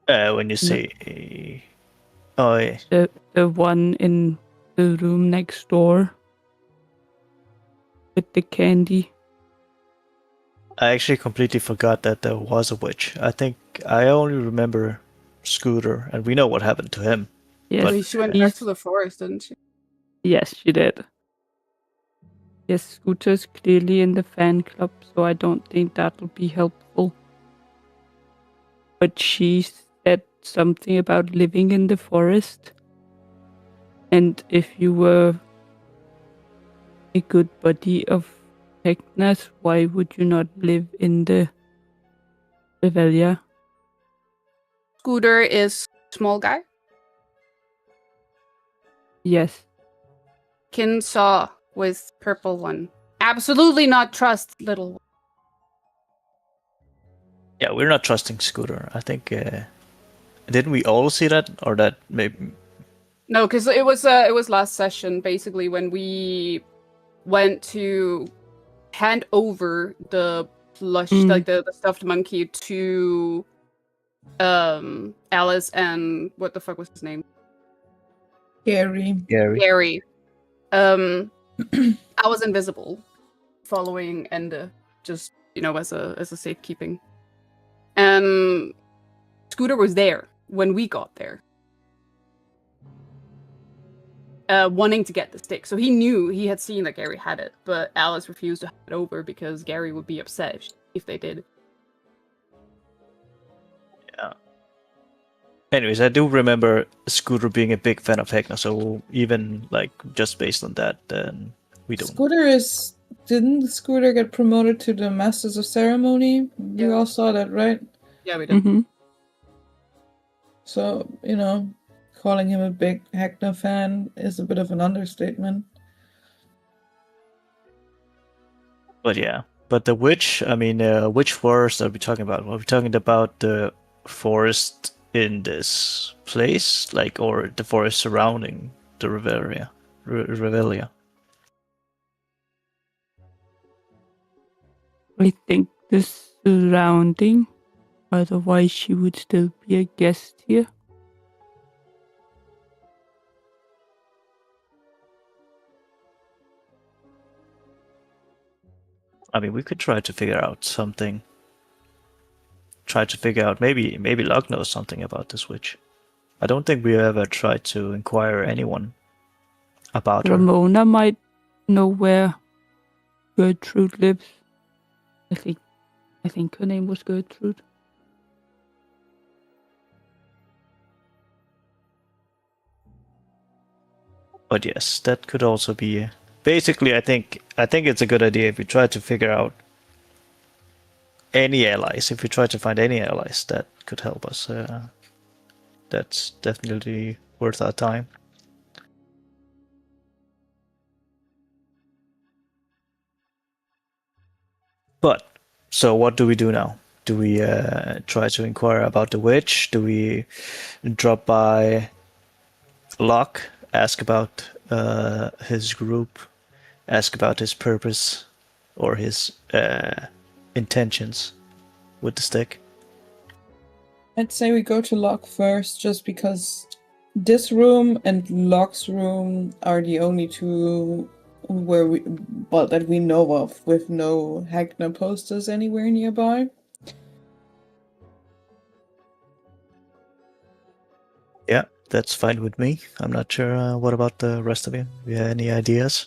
When you say, oh yeah, The one in the room next door with the candy. I actually completely forgot that there was a witch. I think I only remember Scooter, and we know what happened to him. Yes, But- She went back to the forest, didn't she? yes, she did. Yes, Scooter's clearly in the fan club, so I don't think that'll be helpful. But she said something about living in the forest. And if you were a good buddy of Heckna's, why would you not live in the Revelia? Scooter is small guy. Yes. Ken saw with purple one. Absolutely not trust little one. Yeah, we're not trusting Scooter. I think didn't we all see that, or that maybe? No, because it was last session basically when we went to hand over the plush, like the stuffed monkey, to Alice and what the fuck was his name? Gary. Gary. I was invisible, following Enda, just as a safekeeping, and Scooter was there when we got there, wanting to get the stick. So he knew, he had seen that Gary had it, but Alice refused to hand it over because Gary would be upset if they did. Yeah. Anyways, I do remember Scooter being a big fan of Heckna, so even like just based on that, then we don't. Didn't Scooter get promoted to the Masters of Ceremony? We all saw that, right? Yeah, we did. Mm-hmm. So, calling him a big Heckna fan is a bit of an understatement. But yeah, but the witch, I mean, which forest are we talking about? Are we talking about the forest in this place, like, or the forest surrounding the Revelia? Revelia. I think the surrounding, otherwise she would still be a guest here. I mean, we could try to figure out something. Try to figure out, maybe Locke knows something about this witch. I don't think we ever tried to inquire anyone about her. Ramona might know where Gertrude lives. I think her name was Gertrude. But yes, that could also be. Basically, I think it's a good idea if we try to figure out any allies. If we try to find any allies that could help us, that's definitely worth our time. But so, what do we do now? Do we try to inquire about the witch? Do we drop by Locke, ask about his group, ask about his purpose or his intentions with the stick? I'd say we go to Locke first, just because this room and Locke's room are the only two that we know of, with no Heckna posters anywhere nearby. Yeah, that's fine with me. I'm not sure what about the rest of you. Do you have any ideas?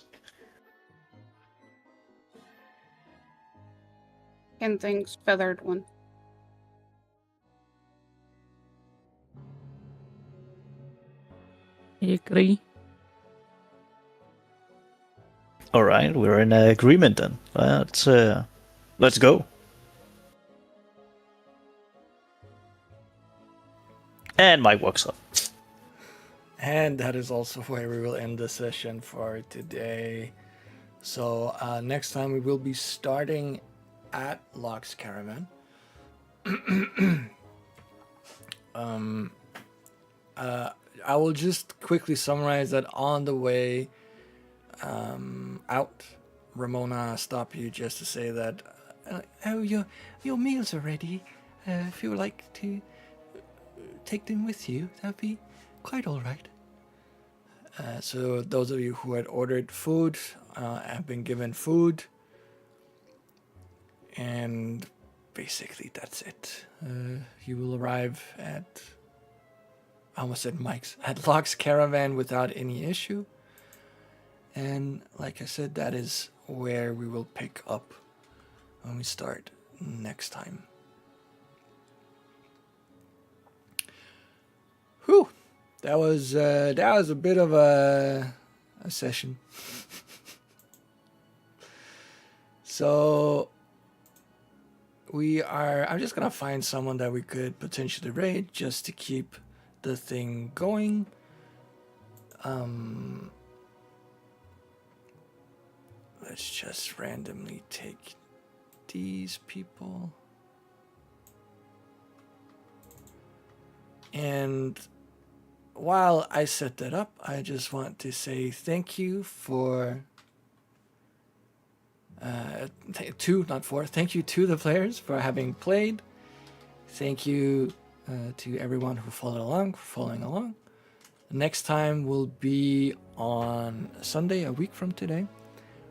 Ken thinks feathered one. I agree. All right, we're in agreement then. Let's go. And Mike walks up. And that is also where we will end the session for today. So next time we will be starting at Locke's Caravan. I will just quickly summarize that on the way out, Ramona stopped you just to say that, oh, your meals are ready. If you would like to take them with you, that'd be quite all right. So those of you who had ordered food have been given food, and basically that's it. You will arrive at, I almost said Mike's, at Locke's Caravan without any issue. And like I said, that is where we will pick up when we start next time. Whew. That was a bit of a session. So I'm just gonna find someone that we could potentially raid just to keep the thing going. Let's just randomly take these people. And while I set that up, I just want to say thank you for thank you to the players for having played. Thank you to everyone who following along. Next time will be on Sunday, a week from today.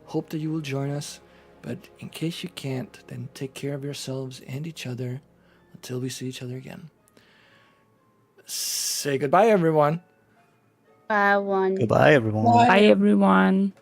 Hope that you will join us, but in case you can't, then take care of yourselves and each other until we see each other again. Say goodbye, everyone. Bye, one. Goodbye, everyone. Bye. Bye, everyone.